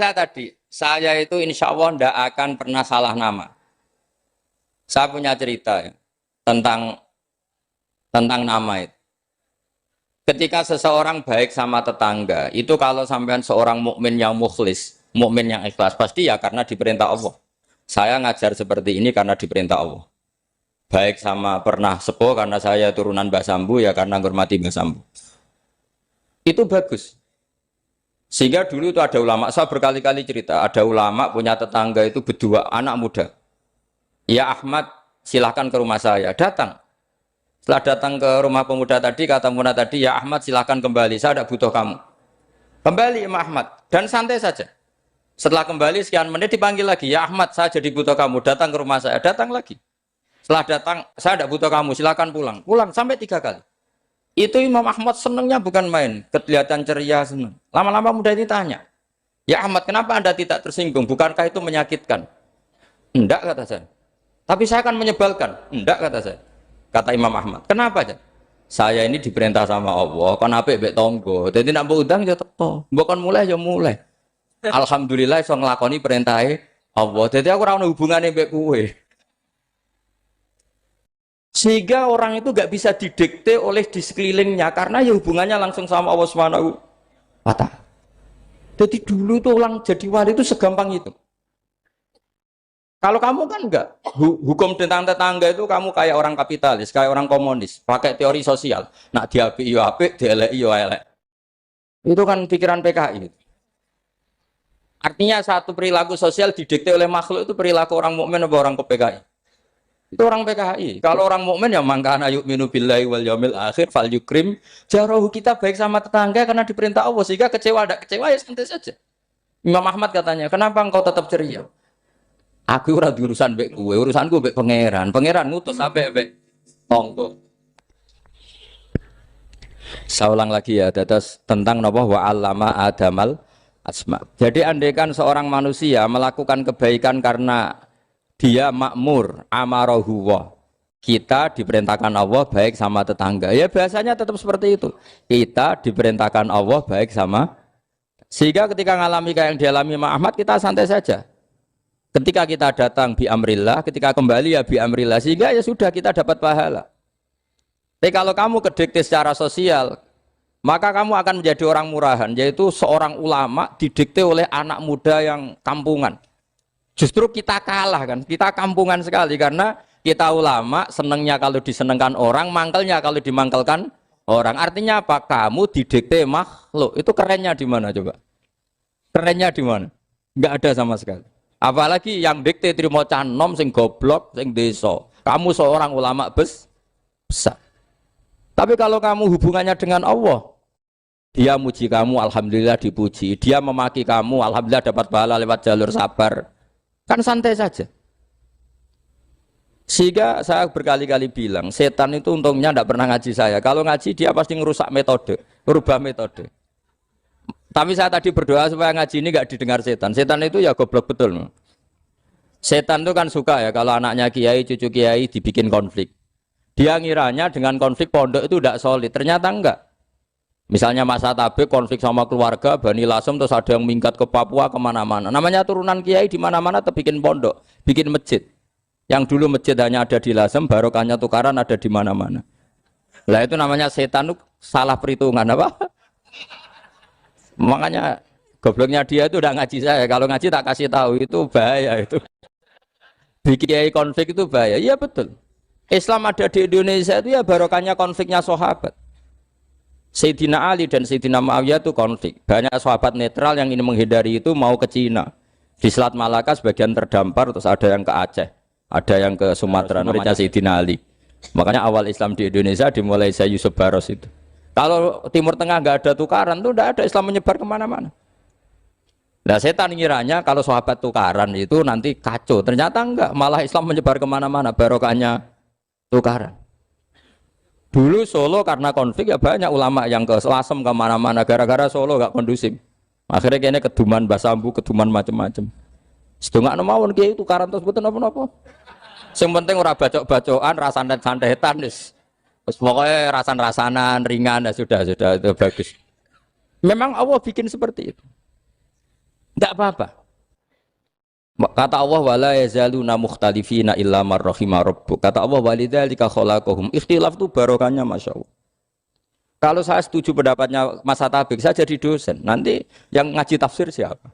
saya itu insya Allah ndak akan pernah salah nama. Saya punya cerita ya, tentang nama itu. Ketika seseorang baik sama tetangga, itu kalau sampean seorang mukmin yang mukhlis, mukmin yang ikhlas, pasti ya karena diperintah Allah. Saya ngajar seperti ini karena diperintah Allah. Baik sama pernah sepuh karena saya turunan Mbah Sambu, ya karena menghormati Mbah Sambu. Itu bagus. Sehingga dulu itu ada ulama, saya berkali-kali cerita, ada ulama punya tetangga itu berdua anak muda. Ya Ahmad, silahkan ke rumah saya, datang. Setelah datang ke rumah pemuda tadi, kata pemuda tadi, ya Ahmad silahkan kembali, saya tidak butuh kamu. Kembali Imam Ahmad, dan santai saja. Setelah kembali sekian menit dipanggil lagi, ya Ahmad saya jadi butuh kamu, datang ke rumah saya, datang lagi. Setelah datang, saya tidak butuh kamu, silahkan pulang. Pulang sampai 3 kali. Itu Imam Ahmad senangnya bukan main, kelihatan ceria senang. Lama-lama muda ini tanya, ya Ahmad kenapa Anda tidak tersinggung, bukankah itu menyakitkan? Enggak kata saya. Tapi saya akan menyebalkan. Enggak kata saya. Kata Imam Ahmad, kenapa aja? Saya ini diperintah sama Allah, kan apik mbek tangga. Dadi nek mbok undang ya teko. Mbok kon mulai ya mulai. Alhamdulillah iso nglakoni perintahe Allah. Dadi aku ora ono hubungane mbek kowe. Sehingga orang itu gak bisa didikte oleh di sekelilingnya karena ya hubungannya langsung sama Allah Subhanahu wa Ta'ala. Jadi dulu tuh orang jadi wali itu segampang itu. Kalau kamu kan enggak, hukum tentang tetangga itu kamu kayak orang kapitalis, kayak orang komunis, pakai teori sosial. Nak diapik yo apik, dielek yo elek. Itu kan pikiran PKI. Artinya satu perilaku sosial didikte oleh makhluk itu perilaku orang mukmin atau orang ke PKI? Itu orang PKI. Kalau orang mukmin ya mangkana yu'minu billahi wal yaumil akhir fal yukrim jarahu, kita baik sama tetangga karena diperintah Allah, sehingga kecewa tidak kecewa ya santai saja. Imam Ahmad katanya, kenapa engkau tetap ceria? Aku ora urusan mbek kowe, urusanku mbek pangeran. Pangeran ngutus sampai mbek tonggo. Saya ulang lagi ya, tetes tentang napa wa 'allama adamal asma. Jadi andaikan seorang manusia melakukan kebaikan karena dia makmur, amarahu wa, kita diperintahkan Allah baik sama tetangga. Ya bahasanya tetap seperti itu. Kita diperintahkan Allah baik sama, sehingga ketika ngalami kayak yang dialami Ahmad, kita santai saja. Ketika kita datang bi amrillah, ketika kembali ya bi amrillah, sehingga ya sudah kita dapat pahala. Tapi kalau kamu kedikte secara sosial, maka kamu akan menjadi orang murahan, yaitu seorang ulama didikte oleh anak muda yang kampungan. Justru kita kalah kan, kita kampungan sekali karena kita ulama senengnya kalau disenengkan orang, mangkelnya kalau dimangkelkan orang. Artinya apa? Kamu didikte makhluk. Itu kerennya di mana coba? Kerennya di mana? Enggak ada sama sekali. Apalagi yang dikte trimo canom sing goblok sing desa. Kamu seorang ulama besar. Tapi kalau kamu hubungannya dengan Allah, dia muji kamu, alhamdulillah dipuji. Dia memaki kamu, alhamdulillah dapat pahala lewat jalur sabar. Kan santai saja. Sehingga saya berkali-kali bilang, setan itu untungnya tidak pernah ngaji saya. Kalau ngaji dia pasti ngerusak metode, merubah metode. Tapi saya tadi berdoa supaya ngaji ini nggak didengar setan. Setan itu ya goblok betul. Setan itu kan suka ya kalau anaknya kiai, cucu kiai dibikin konflik. Dia ngiranya dengan konflik pondok itu tidak solid. Ternyata enggak. Misalnya masa tabik konflik sama keluarga, Bani Lasem, terus ada yang minggat ke Papua kemana-mana. Namanya turunan kiai di mana-mana terbikin pondok, bikin masjid. Yang dulu masjid hanya ada di Lasem, barokahnya tukaran ada di mana-mana. Lah itu namanya setan, salah perhitungan apa? Makanya gobloknya dia itu udah ngaji saya. Kalau ngaji tak kasih tahu itu bahaya itu. Bikin kiai konflik itu bahaya. Iya betul. Islam ada di Indonesia itu ya barokahnya konfliknya sahabat. Sayyidina Ali dan Sayyidina Muawiyah itu konflik. Banyak sahabat netral yang ingin menghindari itu mau ke Cina. Di Selat Malaka sebagian terdampar, terus ada yang ke Aceh, ada yang ke Sumatera, namanya Sayyidina Ali. Makanya awal Islam di Indonesia dimulai Syekh Yusuf Baros itu. Kalau Timur Tengah nggak ada tukaran tuh nggak ada, Islam menyebar kemana-mana. Nah setan ngiranya kalau sahabat tukaran itu nanti kacau. Ternyata enggak, malah Islam menyebar kemana-mana, barokahnya tukaran. Dulu Solo karena konflik ya banyak ulama yang ke Lasem kemana-mana gara-gara Solo gak kondusif. Akhirnya kayaknya keduman basambu, keduman macam-macam. Sedungakno mawon kiai tukaran terus mboten napa-napa. Sing penting ora bacok-bacokan, rasan-santetan wis. Wis pokoke rasan-rasanan, ringan ya sudah itu bagus. Memang Allah bikin seperti itu. Enggak apa-apa. Kata Allah wala yazaluna mukhtalifina illa man rahima rabbuk. Kata Allah walidzalika khalaqahum. Ikhtilaf itu barokahnya masyaallah. Kalau saya setuju pendapatnya Mas Atabik, saya jadi dosen. Nanti yang ngaji tafsir siapa?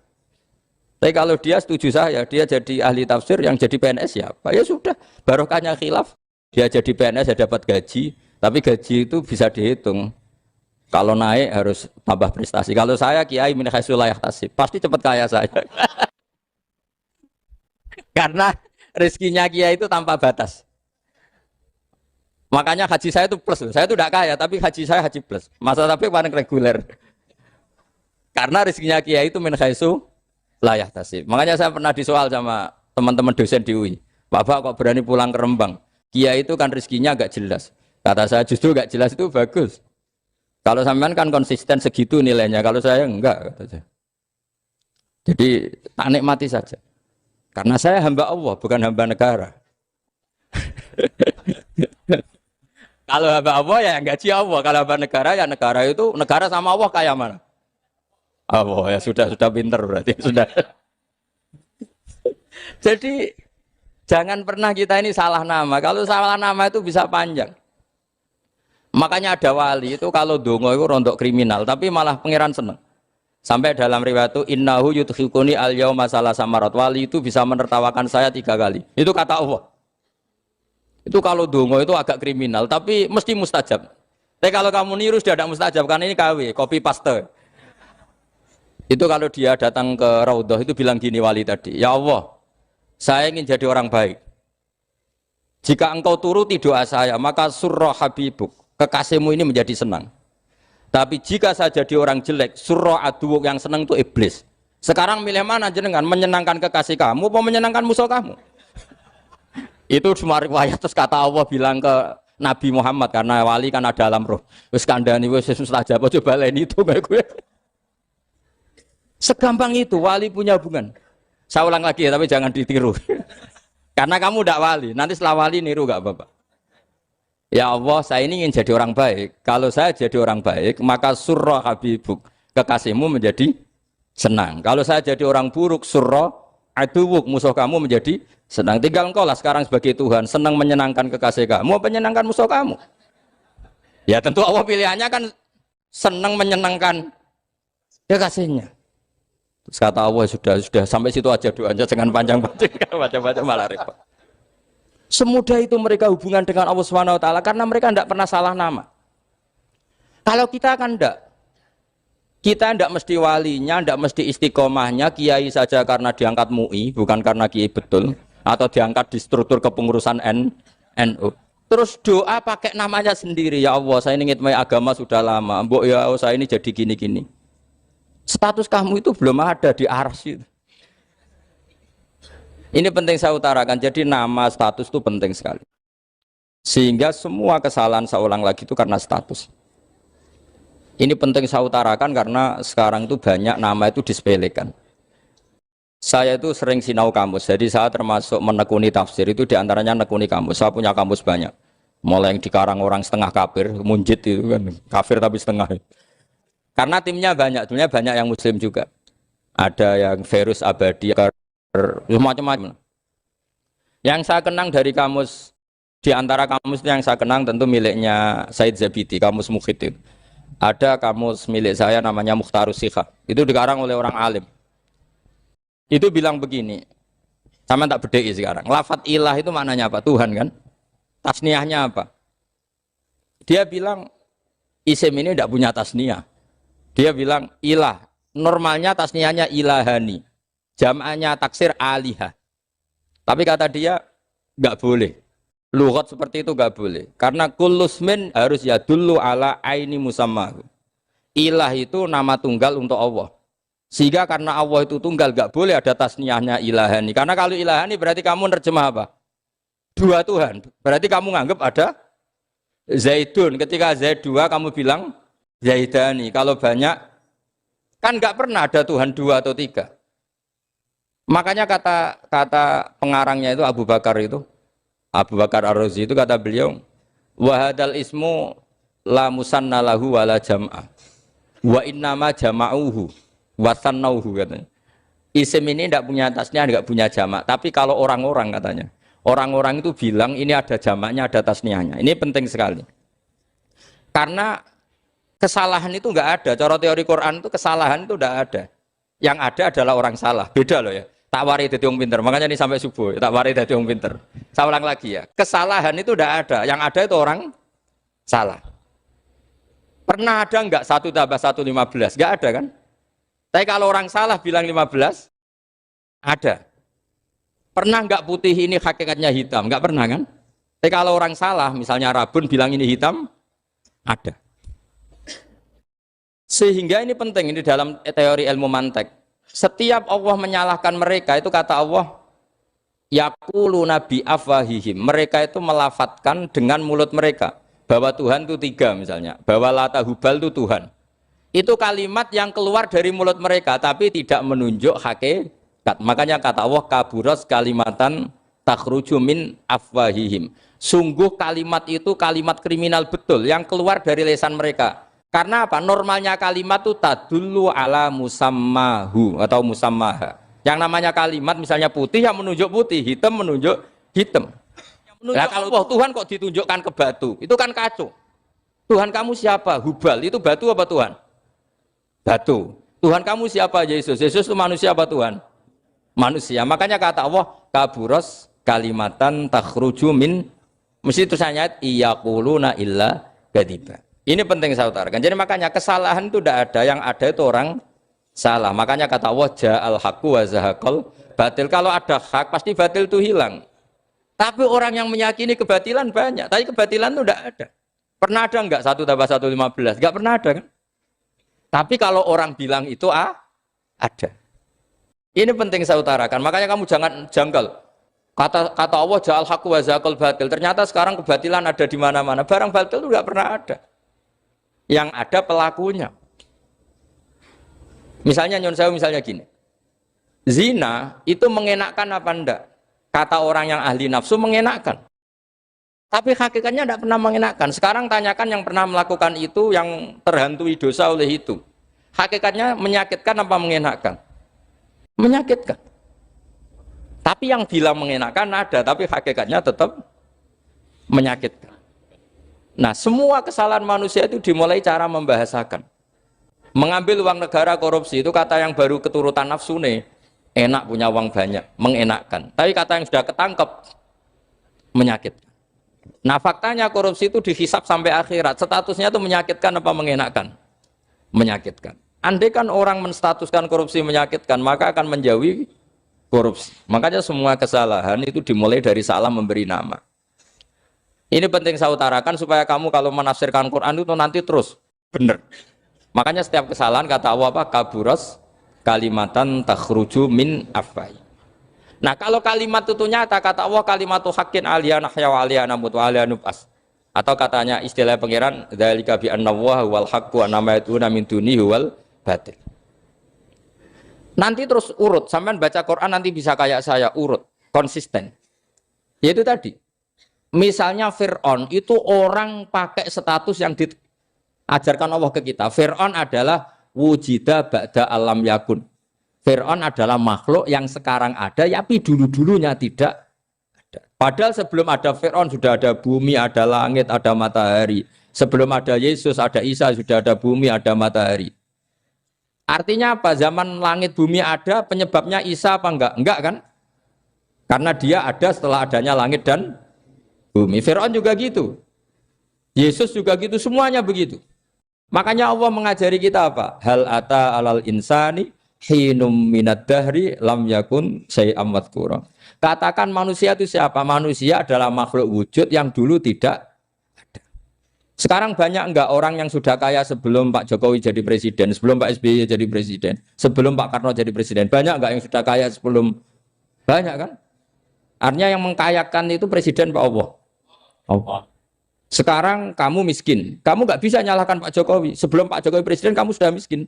Tapi kalau dia setuju saya, dia jadi ahli tafsir, yang jadi PNS siapa? Ya sudah, barokahnya khilaf. Dia jadi PNS ya dapat gaji, tapi gaji itu bisa dihitung. Kalau naik harus tambah prestasi. Kalau saya kiai min haitsu la yahtasib, pasti cepat kaya saya. Karena rezekinya kiai itu tanpa batas. Makanya haji saya itu plus. Saya itu tidak kaya, tapi haji saya haji plus. Masa tapi paling reguler. Karena rezekinya kiai itu min haitsu la yahtasib. Makanya saya pernah disoal sama teman-teman dosen di UI. Bapak kok berani pulang ke Rembang? Kiai itu kan rezekinya agak jelas. Kata saya justru agak jelas itu bagus. Kalau sampean kan konsisten segitu nilainya. Kalau saya enggak, kata saya. Jadi tak nikmati saja. Karena saya hamba Allah, bukan hamba negara. Kalau hamba Allah ya gaji Allah. Kalau hamba negara ya negara itu, negara sama Allah kayak mana? Allah ya sudah pinter berarti sudah. Jadi jangan pernah kita ini salah nama. Kalau salah nama itu bisa panjang. Makanya ada wali itu kalau dongo itu rontok kriminal, tapi malah pangeran seneng. Sampai dalam riwayat itu innahu yudkhikuni al-yauma salasa marat, wali itu bisa menertawakan saya 3 kali. Itu kata Allah. Itu kalau dongo itu agak kriminal, tapi mesti mustajab. Tapi kalau kamu niru sudah ada mustajab, karena ini KW, copy paste. Itu kalau dia datang ke Raudhah itu bilang gini wali tadi, ya Allah, saya ingin jadi orang baik. Jika engkau turuti doa saya, maka surra habibuk, kekasihmu ini menjadi senang. Tapi jika saya jadi orang jelek, surra aduwuk, yang senang itu iblis. Sekarang milih mana jenengan, menyenangkan kekasih kamu atau menyenangkan musuh kamu? Itu cuma riwayat, terus kata Allah bilang ke Nabi Muhammad, karena wali kan ada alam roh. Wis kandhani wis mustajab, coba lain itu kayak gue. Segampang itu wali punya hubungan. Saya ulang lagi ya, tapi jangan ditiru. Karena kamu tidak wali, nanti setelah wali niru gak apa-apa. Ya Allah, saya ini ingin jadi orang baik. Kalau saya jadi orang baik, maka surra habibuk, kekasihmu menjadi senang. Kalau saya jadi orang buruk, surra aduwuk, musuh kamu menjadi senang. Tinggal engkau lah sekarang sebagai Tuhan, senang menyenangkan kekasih kamu, menyenangkan musuh kamu. Ya tentu Allah pilihannya kan senang menyenangkan kekasihnya. Terus kata Allah, sudah sampai situ aja doanya, jangan panjang-panjang, baca-baca malah repot. Semudah itu mereka hubungan dengan Allah SWT karena mereka tidak pernah salah nama. Kalau kita kan tidak. Kita tidak mesti walinya, tidak mesti istiqomahnya, kiai saja karena diangkat MUI, bukan karena kiai betul, atau diangkat di struktur kepengurusan NU. Terus doa pakai namanya sendiri, ya Allah, saya ini ngitmai agama sudah lama, mbok ya Allah, saya ini jadi gini-gini. Status kamu itu belum ada di arsy. Ini penting saya utarakan, jadi nama status itu penting sekali. Sehingga semua kesalahan saya ulang lagi itu karena status. Ini penting saya utarakan karena sekarang itu banyak nama itu disepelekan. Saya itu sering sinau kamus, jadi saya termasuk menekuni tafsir itu diantaranya menekuni kamus. Saya punya kamus banyak, mulai yang dikarang orang setengah kafir, munjid itu kan, kafir tapi setengah. Karena timnya banyak yang muslim juga. Ada yang Verus Abadi, macam-macam. Yang saya kenang dari kamus, di antara kamus yang saya kenang tentu miliknya Said Zabidi, kamus Mukhid itu. Ada kamus milik saya namanya Mukhtarus Sikha. Itu dikarang oleh orang alim. Itu bilang begini, sama tak bedai sekarang. Lafat ilah itu maknanya apa? Tuhan kan? Tasniahnya apa? Dia bilang isim ini tidak punya tasniah. Dia bilang ilah, normalnya tasniahnya ilahani, jam'anya taksir alihah. Tapi kata dia nggak boleh. Lughat seperti itu nggak boleh. Karena kullusmin harus yadullu ala aini musammahu. Ilah itu nama tunggal untuk Allah. Sehingga karena Allah itu tunggal nggak boleh ada tasniahnya ilahani. Karena kalau ilahani berarti kamu nerjemah apa? Dua Tuhan. Berarti kamu nganggap ada Zaidun. Ketika Zaid dua kamu bilang Zaidani. Kalau banyak, kan nggak pernah ada Tuhan dua atau tiga. Makanya kata pengarangnya itu Abu Bakar Ar-Razi itu kata beliau, wahadal ismu la musanna lahu wala jam'a, wa innama jama'uhu wasannauhu katanya. Isim ini tidak punya tasniah, tidak punya jamak. Tapi kalau orang-orang katanya, orang-orang itu bilang ini ada jamaknya, ada tasniahnya. Ini penting sekali. Karena kesalahan itu enggak ada. Cara teori Quran itu kesalahan itu enggak ada. Yang ada adalah orang salah. Beda loh ya. Tak wari dadi wong pinter. Makanya ini sampai subuh. Tak wari dadi wong pinter. Saya ulang lagi ya. Kesalahan itu enggak ada. Yang ada itu orang salah. Pernah ada enggak 1 tambah 1 15? Enggak ada kan? Tapi kalau orang salah bilang 15, ada. Pernah enggak putih ini hakikatnya hitam? Enggak pernah kan? Tapi kalau orang salah, misalnya Rabun bilang ini hitam, ada. Sehingga ini penting, ini dalam teori ilmu mantek. Setiap Allah menyalahkan mereka, itu kata Allah, yaquluna bi afwahihim. Mereka itu melafatkan dengan mulut mereka bahwa Tuhan itu 3 misalnya, bahwa Lata Hubal itu Tuhan. Itu kalimat yang keluar dari mulut mereka, tapi tidak menunjuk hakikat. Makanya kata Allah, kaburas kalimatan takhruju min afwahihim. Sungguh kalimat itu kalimat kriminal betul, yang keluar dari lisan mereka. Karena apa? Normalnya kalimat itu tadullu ala musammahu atau musammaha. Yang namanya kalimat misalnya putih yang menunjuk putih, hitam menunjuk hitam. Nah, kalau Tuhan kok ditunjukkan ke batu, itu kan kacau. Tuhan kamu siapa? Hubal, itu batu apa Tuhan? Batu. Tuhan kamu siapa? Yesus. Yesus itu manusia apa Tuhan? Manusia. Makanya kata Allah, kaburos kalimatan takhruju min, mesti tulisannya iyaquluna illa kadiba. Ini penting saya utarakan. Jadi makanya kesalahan itu tidak ada, yang ada itu orang salah. Makanya kata Allah ja'al haqqu wa zahaqal batil. Kalau ada hak pasti batil itu hilang. Tapi orang yang meyakini kebatilan banyak, tapi kebatilan itu tidak ada. Pernah ada enggak 1 tambah 1 15? Enggak pernah ada kan? Tapi kalau orang bilang itu ada. Ini penting saya utarakan. Makanya kamu jangan janggal. Kata Allah ja'al haqqu wa zahaqal batil. Ternyata sekarang kebatilan ada di mana-mana. Barang batil itu enggak pernah ada. Yang ada pelakunya. Misalnya nyon saya misalnya gini. Zina itu mengenakkan apa enggak? Kata orang yang ahli nafsu mengenakkan. Tapi hakikatnya tidak pernah mengenakkan. Sekarang tanyakan yang pernah melakukan itu, yang terhantui dosa oleh itu. Hakikatnya menyakitkan apa mengenakkan? Menyakitkan. Tapi yang bilang mengenakkan ada, tapi hakikatnya tetap menyakitkan. Nah, semua kesalahan manusia itu dimulai cara membahasakan. Mengambil uang negara korupsi itu kata yang baru keturutan nafsu nih. Enak punya uang banyak, mengenakkan. Tapi kata yang sudah ketangkep, menyakitkan. Nah faktanya korupsi itu dihisap sampai akhirat. Statusnya itu menyakitkan apa mengenakkan? Menyakitkan. Andai kan orang menstatuskan korupsi menyakitkan, maka akan menjauhi korupsi. Makanya semua kesalahan itu dimulai dari salah memberi nama. Ini penting saya utarakan supaya kamu kalau menafsirkan Quran itu nanti terus benar. Makanya setiap kesalahan kata Allah apa? Kaburas kalimatan takhruju min afwai. Nah kalau kalimat itu nyata kata Allah kalimatu haqqin aliyana nahya wa aliyana mut wa aliyana nub'as. Atau katanya istilah pangeran dzalika bi anna Allaha wal haqqu wa nama yatuna min dunihi wal batil. Nanti terus urut, sampean baca Quran nanti bisa kayak saya urut, konsisten. Yaitu tadi. Misalnya Fir'aun itu orang pakai status yang diajarkan Allah ke kita. Fir'aun adalah wujida ba'da alam yakun. Fir'aun adalah makhluk yang sekarang ada, tapi dulu-dulunya tidak ada. Padahal sebelum ada Fir'aun sudah ada bumi, ada langit, ada matahari. Sebelum ada Yesus, ada Isa, sudah ada bumi, ada matahari. Artinya apa? Zaman langit bumi ada, penyebabnya Isa apa enggak? Enggak kan? Karena dia ada setelah adanya langit dan bumi. Fir'aun juga gitu. Yesus juga gitu, semuanya begitu. Makanya Allah mengajari kita apa? Hal ata alal insani hinum minad dahri lam yakun syai'am madhkura. Katakan manusia itu siapa? Manusia adalah makhluk wujud yang dulu tidak ada. Sekarang banyak enggak orang yang sudah kaya sebelum Pak Jokowi jadi presiden, sebelum Pak SBY jadi presiden, sebelum Pak Karno jadi presiden? Banyak enggak yang sudah kaya sebelum? Banyak kan? Artinya yang mengkayakan itu presiden Pak Allah. Allah. Sekarang kamu miskin, kamu nggak bisa nyalahkan Pak Jokowi. Sebelum Pak Jokowi presiden, kamu sudah miskin.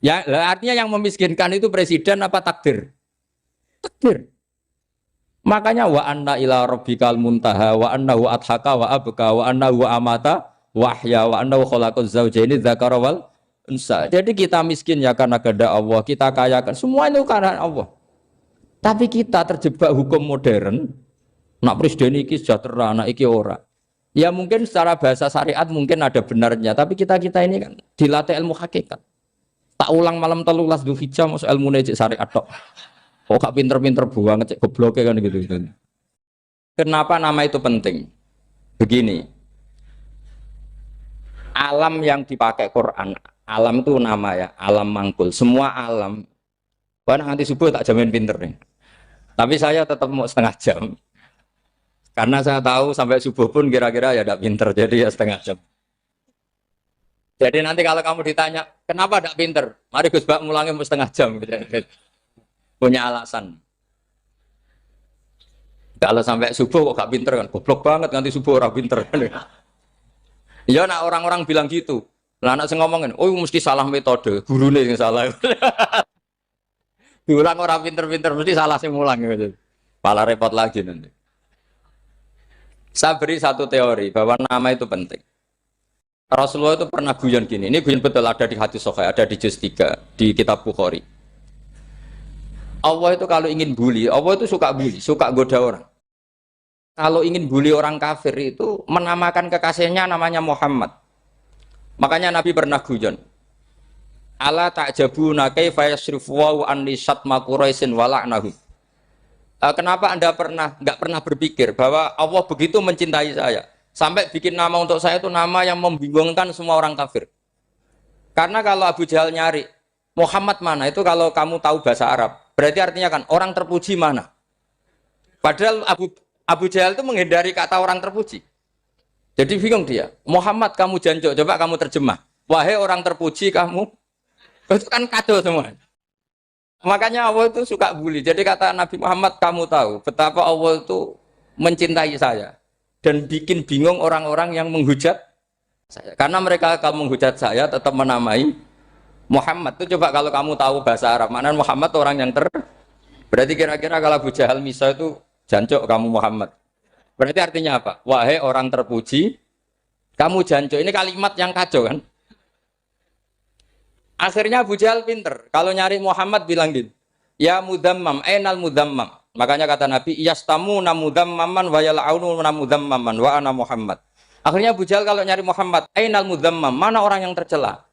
Ya, artinya yang memiskinkan itu presiden apa takdir? Takdir. Makanya wa anna ila rabbikal muntaha wa annahu adhaka wa abka wa annahu amata wa ahya wa annahu khalaqaz zawjaini dzakara wal unsa. Jadi kita miskin ya karena kehendak Allah, kita kaya kan semua itu karena Allah. Tapi kita terjebak hukum modern. Nak presiden iki sejahtera, nak iki ora. Ya mungkin secara bahasa syariat mungkin ada benarnya, tapi kita ini kan dilatih ilmu hakikat. Tak ulang malam 13 Dzulhijjah masuk ilmu cek syariat tok. Kok gak pinter-pinter banget cek gobloke kan gitu. Kenapa nama itu penting? Begini. Alam yang dipakai Quran, alam itu nama ya, alam mangkul. Semua alam. Wah nanti subuh tak jamin pinter nih. Tapi saya tetap mau setengah jam. Karena saya tahu sampai subuh pun kira-kira ya tidak pinter, jadi ya setengah jam. Jadi nanti kalau kamu ditanya, kenapa tidak pinter? Mari Gus Bak mulangnya mau setengah jam. Punya alasan. Kalau sampai subuh kok gak pinter kan? Goblok banget nanti subuh orang pinter. Ya nak orang-orang bilang gitu. Lah anak saya ngomongin, oh mesti salah metode, gurunya yang salah. Diulang orang pinter-pinter, mesti salah sih mulang. Gitu. Malah repot lagi nanti. Saya beri satu teori bahwa nama itu penting. Rasulullah itu pernah guyon gini. Ini guyon betul ada di hadis Sahih, ada di juz 3 di kitab Bukhari. Allah itu kalau ingin bully, Allah itu suka bully, suka goda orang. Kalau ingin bully orang kafir itu menamakan kekasihnya namanya Muhammad. Makanya Nabi pernah guyon. Ala ta'jabuna kaifa yasrifu wa an lisatma quraisin wa la'nahu. Kenapa Anda nggak pernah berpikir bahwa Allah begitu mencintai saya sampai bikin nama untuk saya itu nama yang membingungkan semua orang kafir? Karena kalau Abu Jahal nyari Muhammad mana? Itu kalau kamu tahu bahasa Arab. Berarti artinya kan orang terpuji mana? Padahal Abu Jahal itu menghindari kata orang terpuji. Jadi bingung dia. Muhammad kamu jancuk, coba kamu terjemah. Wahai orang terpuji kamu. Itu kan kado semua. Makanya Allah itu suka bully. Jadi kata Nabi Muhammad, kamu tahu betapa Allah itu mencintai saya. Dan bikin bingung orang-orang yang menghujat saya. Karena mereka kalau menghujat saya tetap menamai Muhammad. Itu coba kalau kamu tahu bahasa Arab. Mana Muhammad orang yang Berarti kira-kira kalau Abu Jahal Misa itu jancuk kamu Muhammad. Berarti artinya apa? Wahai orang terpuji, kamu jancuk. Ini kalimat yang kacau kan? Akhirnya Abu Jahal pinter. Kalau nyari Muhammad bilang gitu. Ya mudammam, ainal mudammam. Makanya kata Nabi, yastamu namudammaman wa yal'aunu namudammaman wa ana Muhammad. Akhirnya Abu Jahal kalau nyari Muhammad, ainal mudammam, mana orang yang tercela?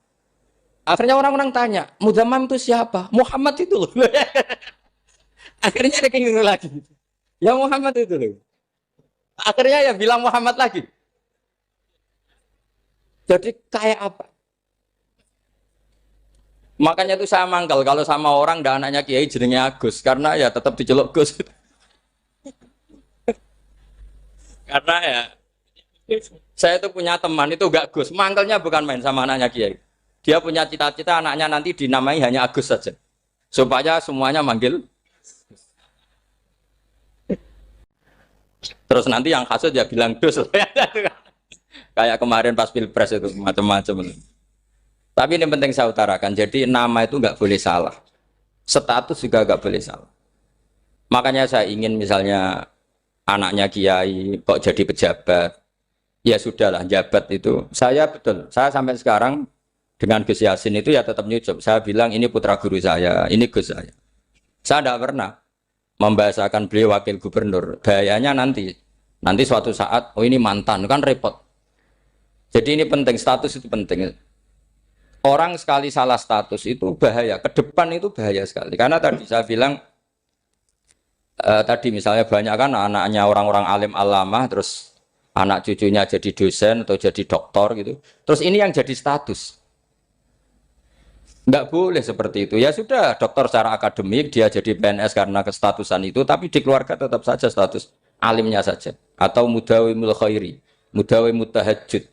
Akhirnya orang-orang tanya, mudammam itu siapa? Muhammad itu loh. Akhirnya dia keinget lagi. Ya Muhammad itu loh. Akhirnya ya bilang Muhammad lagi. Jadi kayak apa? Makanya itu saya mangkal kalau sama orang dan anaknya Kiai jenenge Agus karena ya tetap diceluk Gus. Karena ya saya itu punya teman itu enggak Gus, mangkalnya bukan main sama anaknya Kiai. Dia punya cita-cita anaknya nanti dinamai hanya Agus saja. Supaya semuanya manggil. Terus nanti yang hasut ya bilang Dus. Kayak kemarin pas Pilpres itu macam-macam. Tapi ini penting saya utarakan. Jadi nama itu nggak boleh salah. Status juga nggak boleh salah. Makanya saya ingin misalnya anaknya Kiai kok jadi pejabat. Ya sudahlah, jabat itu. Saya betul. Saya sampai sekarang dengan Gus Yasin itu ya tetap nyucup. Saya bilang ini putra guru saya, ini Gus saya. Saya tidak pernah membahasakan beliau wakil gubernur. Bahayanya nanti suatu saat, oh ini mantan, kan repot. Jadi ini penting, status itu penting. Orang sekali salah status itu bahaya, ke depan itu bahaya sekali. Karena tadi saya bilang, tadi misalnya banyak kan anaknya orang-orang alim alamah, terus anak cucunya jadi dosen atau jadi doktor gitu. Terus ini yang jadi status. Nggak boleh seperti itu. Ya sudah, dokter secara akademik, dia jadi PNS karena kestatusan itu, tapi di keluarga tetap saja status alimnya saja. Atau mudawimul khairi, mudawimul tahajud.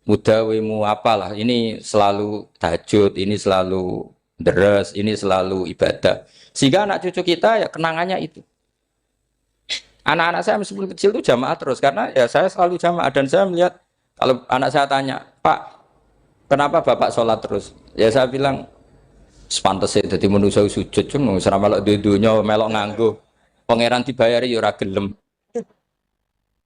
Mudawimu apalah, ini selalu tahajud, ini selalu deres, ini selalu ibadah. Sehingga anak cucu kita ya kenangannya itu. Anak-anak saya meskipun kecil itu jamaah terus, karena ya saya selalu jamaah. Dan saya melihat, kalau anak saya tanya, Pak, kenapa Bapak sholat terus? Ya saya bilang, sepantasnya jadi manusia sujud, cuma selama melok dudunya, melok nganggo. Pangeran dibayari ya ora gelem.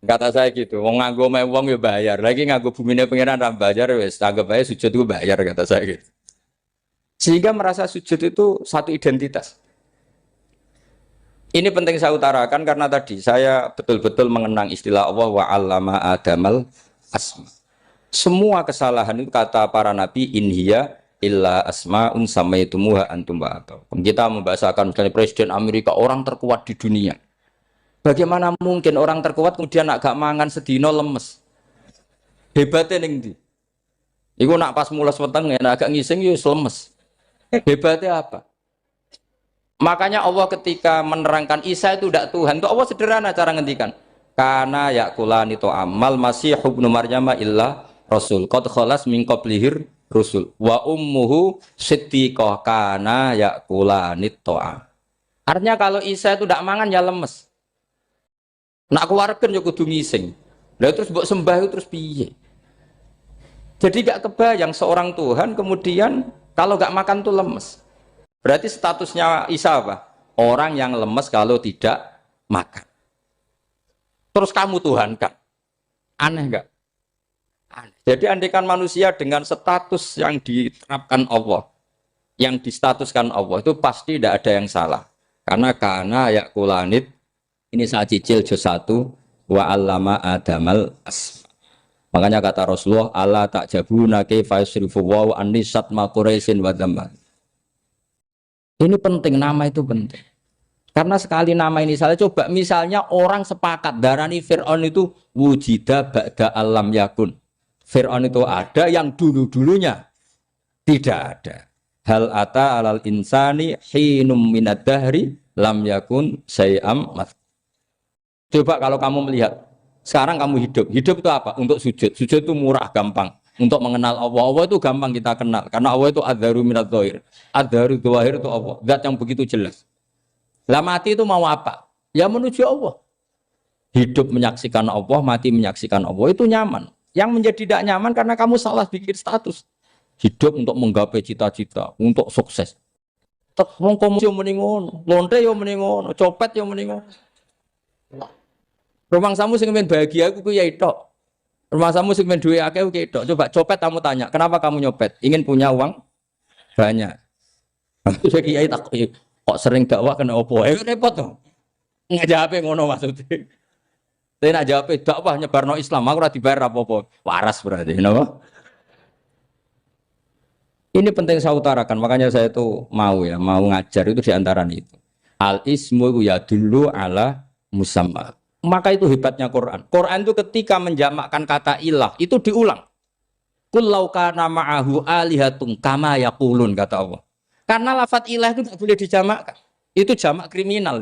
Kata saya gitu, wong nganggo wong ya bayar. Lagi nganggo bumine pangeran ra bayar wis anggap aja sujud itu bayar kata saya gitu. Sehingga merasa sujud itu satu identitas. Ini penting saya utarakan karena tadi saya betul-betul mengenang istilah Allah wa 'allama Adamal asma. Semua kesalahan itu kata para nabi inhiya illa asma'un samaitumuha antum ba'atau. Kita membahasakan misalnya Presiden Amerika orang terkuat di dunia. Bagaimana mungkin orang terkuat kemudian agak mangan sedino lemes? Hebatnya ning ndi? Iku nak pas mulas weteng agak ngising ya lemes. Hebatnya apa? Makanya Allah ketika menerangkan Isa itu tidak Tuhan, itu Allah sederhana cara ngendikan. Karena yakulani to amal masih ibnu Maryam illa rasul. Qad khalas min qablihir rusul. Wa ummuhu siddiqah kana yakulani to'am. Artinya kalau Isa itu tidak mangan ya lemes. Nak keluarga yo kudu ngising. Lah terus mbok sembah itu terus piye? Jadi gak kebayang seorang Tuhan kemudian kalau gak makan tuh lemes. Berarti statusnya Isa apa? Orang yang lemes kalau tidak makan. Terus kamu Tuhan kan? Aneh gak? Aneh. Jadi andikan manusia dengan status yang diterapkan Allah, yang distatuskan Allah itu pasti tidak ada yang salah. Karena yakulanit. Ini saya cicil juz 1 wa 'allama Adamal asma. Makanya kata Rasulullah Allah ta'jabuna kaifa yusrifu wa anisat ma quraisin wa dhamma. Ini penting, nama itu penting. Karena sekali nama ini salah, coba misalnya orang sepakat darani Fir'aun itu wujida ba'da alam yakun. Fir'aun itu ada yang dulu-dulunya tidak ada. Hal ata alal insani hinum minad dahri lam yakun syai'am math. Coba kalau kamu melihat sekarang kamu hidup itu apa? Untuk sujud. Sujud itu murah, gampang. Untuk mengenal Allah. Allah itu gampang kita kenal. Karena Allah itu adzaru minadz dzahir. Adzaru dzahir itu Allah. Zat yang begitu jelas. Lah mati itu mau apa? Ya menuju Allah. Hidup menyaksikan Allah, mati menyaksikan Allah. Itu nyaman. Yang menjadi tidak nyaman karena kamu salah bikin status. Hidup untuk menggapai cita-cita. Untuk sukses. Tek wong komunis yo muni ngono. Lonte yo muni ngono. Copet yo muni ngono. Rumah samu sing men bahagia aku ya itu. Rumah samu sing men duwe akeh ku itu. Coba copet kamu tanya, kenapa kamu nyopet? Ingin punya uang banyak. Terus kiai tak kok sering dakwah kena opo? Repot to. Ngajape ngono maksudnya. Tapi nak jawab dakwah nyebarno Islam, aku ora dibayar apa-apa. Waras berarti, napa? Ini penting saya utarakan, makanya saya itu mau ngajar itu diantara itu. Al ismu ya dulu ala musamma. Maka itu hebatnya Quran. Quran itu ketika menjamakkan kata ilah itu diulang. Qul law kana ma'ahu alihatun kama yaqulun kata Allah. Karena lafaz ilah itu tidak boleh dijamakkan. Itu jamak kriminal.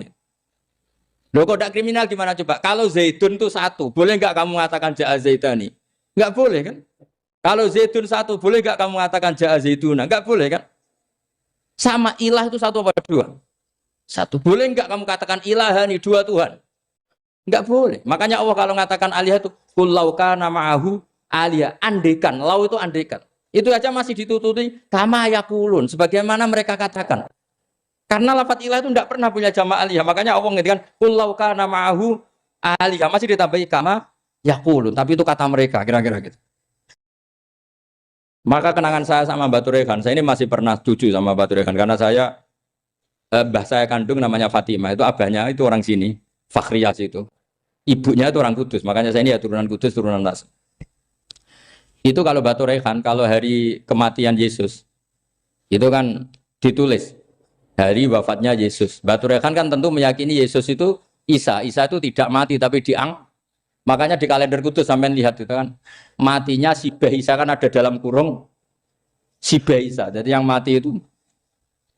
Loh kok tidak kriminal gimana coba? Kalau Zaidun itu satu, boleh enggak kamu mengatakan ja'a Zaidani? Enggak boleh kan? Kalau Zaidun satu, boleh enggak kamu mengatakan ja'a Zaiduna? Enggak boleh kan? Sama ilah itu satu apa dua? Satu. Boleh enggak kamu katakan ilahani dua Tuhan? Enggak boleh. Makanya Allah kalau mengatakan alihah itu qul law kana ma'ahu alihah, andekan. Lau itu andekan. Itu aja masih ditututi kama yaqulun, sebagaimana mereka katakan. Karena lafaz ilah itu enggak pernah punya jamak alihah. Makanya Allah mengatakan qul law kana ma'ahu alihah, masih ditambahi kama yaqulun, tapi itu kata mereka kira-kira gitu. Maka kenangan saya sama Mbak Turekan, saya ini masih pernah setuju sama Mbak Turekan karena saya mbah saya kandung namanya Fatimah, itu abahnya itu orang sini. Fakhriyah itu. Ibunya itu orang Kudus, makanya saya ini ya turunan Kudus, turunan Nas. Itu kalau Batu Rehan, kalau hari kematian Yesus, itu kan ditulis hari wafatnya Yesus. Batu Rehan kan tentu meyakini Yesus itu Isa itu tidak mati tapi makanya di kalender Kudus sampai lihat itu kan, matinya Sibah Isa kan ada dalam kurung Sibah Isa. Jadi yang mati itu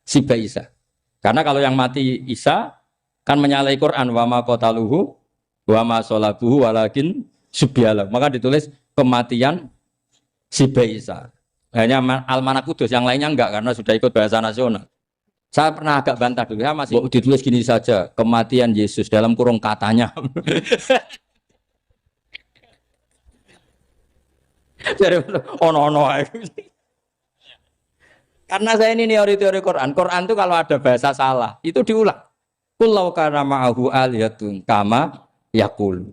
Sibah Isa. Karena kalau yang mati Isa kan menyalahi Quran wa ma qataluhu wa ma salabuhu walakin subyalah. Maka ditulis kematian Sibah Isa. Hanya Almanak Kudus, yang lainnya enggak karena sudah ikut bahasa nasional. Saya pernah agak bantah dulu, ya masih ditulis gini saja, kematian Yesus dalam kurung katanya. Jadi ono-ono. Karena saya ini teori Quran. Quran itu kalau ada bahasa salah, itu diulang. Kullau kana ma'ahu aliyatun kama yakul.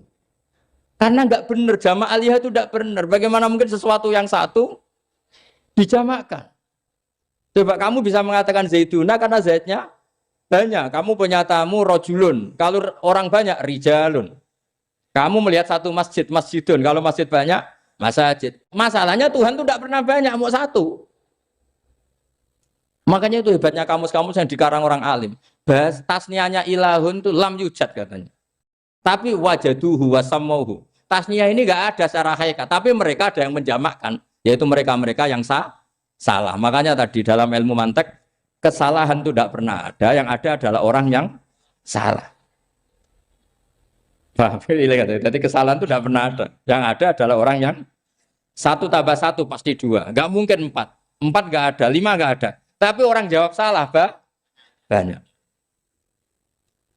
Karena enggak benar, jamak aliyah itu enggak benar. Bagaimana mungkin sesuatu yang satu dijamakkan? Coba kamu bisa mengatakan Zaiduna karena Zaidnya banyak. Kamu punya tamu rojulun. Kalau orang banyak rijalun. Kamu melihat satu masjid, masjidun. Kalau masjid banyak, masjid. Masalahnya Tuhan itu enggak pernah banyak, mau satu. Makanya itu hebatnya kamus-kamus yang dikarang orang alim. Bahas tasniahnya ilahun itu lam yujad katanya. Tapi wajaduhu wasamauhu. Tasniah ini enggak ada secara hakikat, tapi mereka ada yang menjamakkan, yaitu mereka-mereka yang salah. Makanya tadi dalam ilmu mantek kesalahan itu tidak pernah ada, yang ada adalah orang yang salah. Jadi kesalahan itu tidak pernah ada. Yang ada adalah orang yang satu tambah satu pasti dua. Enggak mungkin empat. Empat enggak ada, lima enggak ada. Tapi orang jawab salah, banyak.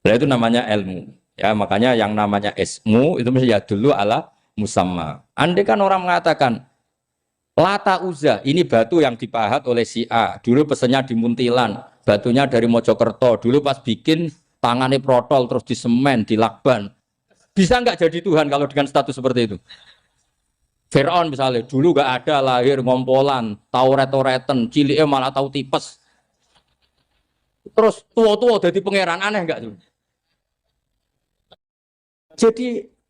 Nah, itu namanya ilmu. Ya, makanya yang namanya ismu itu mesti ya dulu ala musamma. Andai kan orang mengatakan Lata Uzza, ini batu yang dipahat oleh si A. Dulu pesennya di Muntilan, batunya dari Mojokerto. Dulu pas bikin tangannya protol terus disemen, dilakban. Bisa nggak jadi Tuhan kalau dengan status seperti itu? Fir'aun misalnya, dulu nggak ada, lahir ngompolan, tahu retoreten, ciliknya malah tahu tipes. Terus tua-tua jadi pangeran, aneh nggak tuh?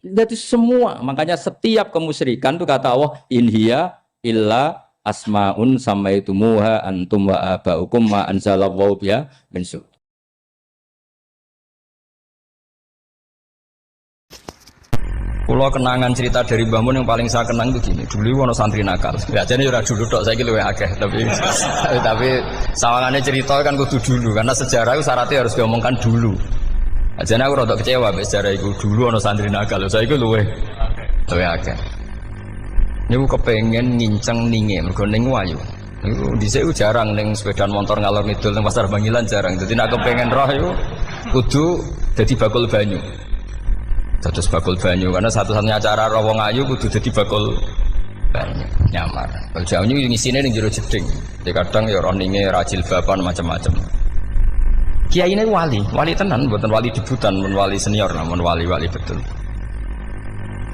Jadi semua, makanya setiap kemusyrikan itu kata Allah, inhiya illa asmaun samaitumuha antum wa abaukum ma anzalallahu biha min sultan. Pulau kenangan cerita dari Mbah Mun yang paling saya kenang itu gini. Dulu ono santri nakal. Ya jadi ora dulu tok saiki luwih akeh, tapi sawangane cerita kan kudu dulu karena sejarah itu syaratnya harus diomongkan dulu. Jadi aku rada kecewa mbek sejarah itu. Dulu ono santri nakal, saiki luwih akeh. Niku kepengen nginceng ninge mergo ning wayu. Niku dhisik jarang ning sepeda motor ngalor ngidul ning pasar Bangilan jarang. Dadi nek kepengen roh iku kudu dadi bakul banyu. Terus bakul banyu karena satu-satunya cara roh wong ayu kudu dadi bakul banyu nyamar. Kalau jauh ini ngisine ning jero jeding. Jadi kadang ya roh ninge rajil bapan macam-macam. Kiai ini wali tenan, bukan wali debutan, bukan wali senior, namun wali betul.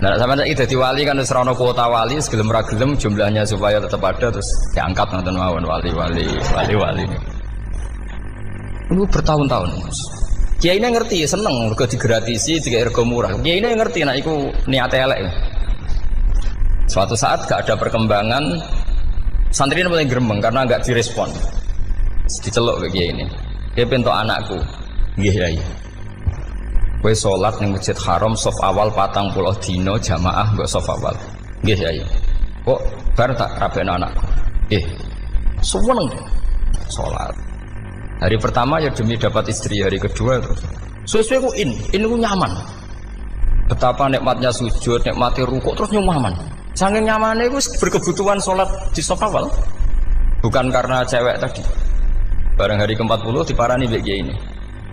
Nah, sama saiki dadi wali kan wis ana kuota wali, segelem ra gelem jumlahnya supaya tetap ada terus diangkat nonton mawon wali. Ini bertahun-tahun. Kiai ini ngerti, seneng mergo digratisi, digawe rego murah. Kiai ini ngerti nek iku niate elek. Suatu saat gak ada perkembangan, santri ini mulai gremeng karena enggak direspon. Diceluk ke kiai ini. Dia pentok anakku. Nggih, Yai. Kowe salat ning Masjid Haram saf awal 40 dina jamaah mbok saf awal. Nggih, Yai. Kok bar tak rabekno anakku. Nggih. Seneng salat. Hari pertama ya demi dapat istri, hari kedua terus. Sesuai ku ku nyaman. Betapa nikmatnya sujud, nikmati rukuk terus nyaman. Saking nyamannya ku berkebutuhan salat di saf awal. Bukan karena cewek tadi. Barang hari ke-40 diparani mbek kiai ini.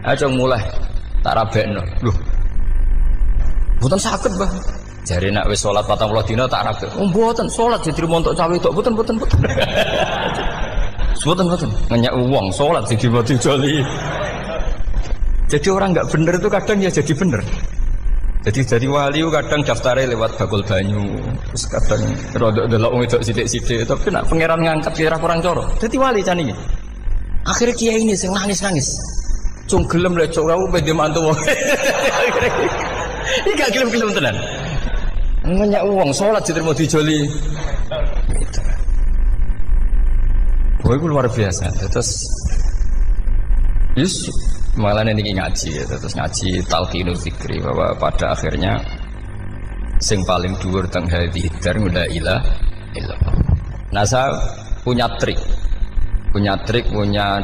Ayo mulai tak rabekno. Lho. Mboten saged, Mbah. Jare nek wis salat 40 dina tak rabek. Oh, mboten salat diterima untuk cawe tok. Mboten. Mboten. Ngenyak uang salat diterima dijoli. Jadi orang enggak bener itu kadang ya jadi bener. Jadi wali kadang daftarnya lewat bakul banyu. Terus kadang rodok delok wong wedok sithik-sithik, tapi nek pangeran ngangkat kira kurang coro. Dadi wali cani. Akhirnya kiai ini sing nangis. Cung gelem lek cok aku pede mantu wong. Iki gak gelem-gelem tenan. Ngenyak uang salat diterima dijoli. Wah, itu luar biasa. Terus malah ini ngaji ya. Terus ngaji talqinul fikri bahwa pada akhirnya sing paling dhuwur teng hadhihi dar la ilaha illallah. Nah, saya punya trik, punya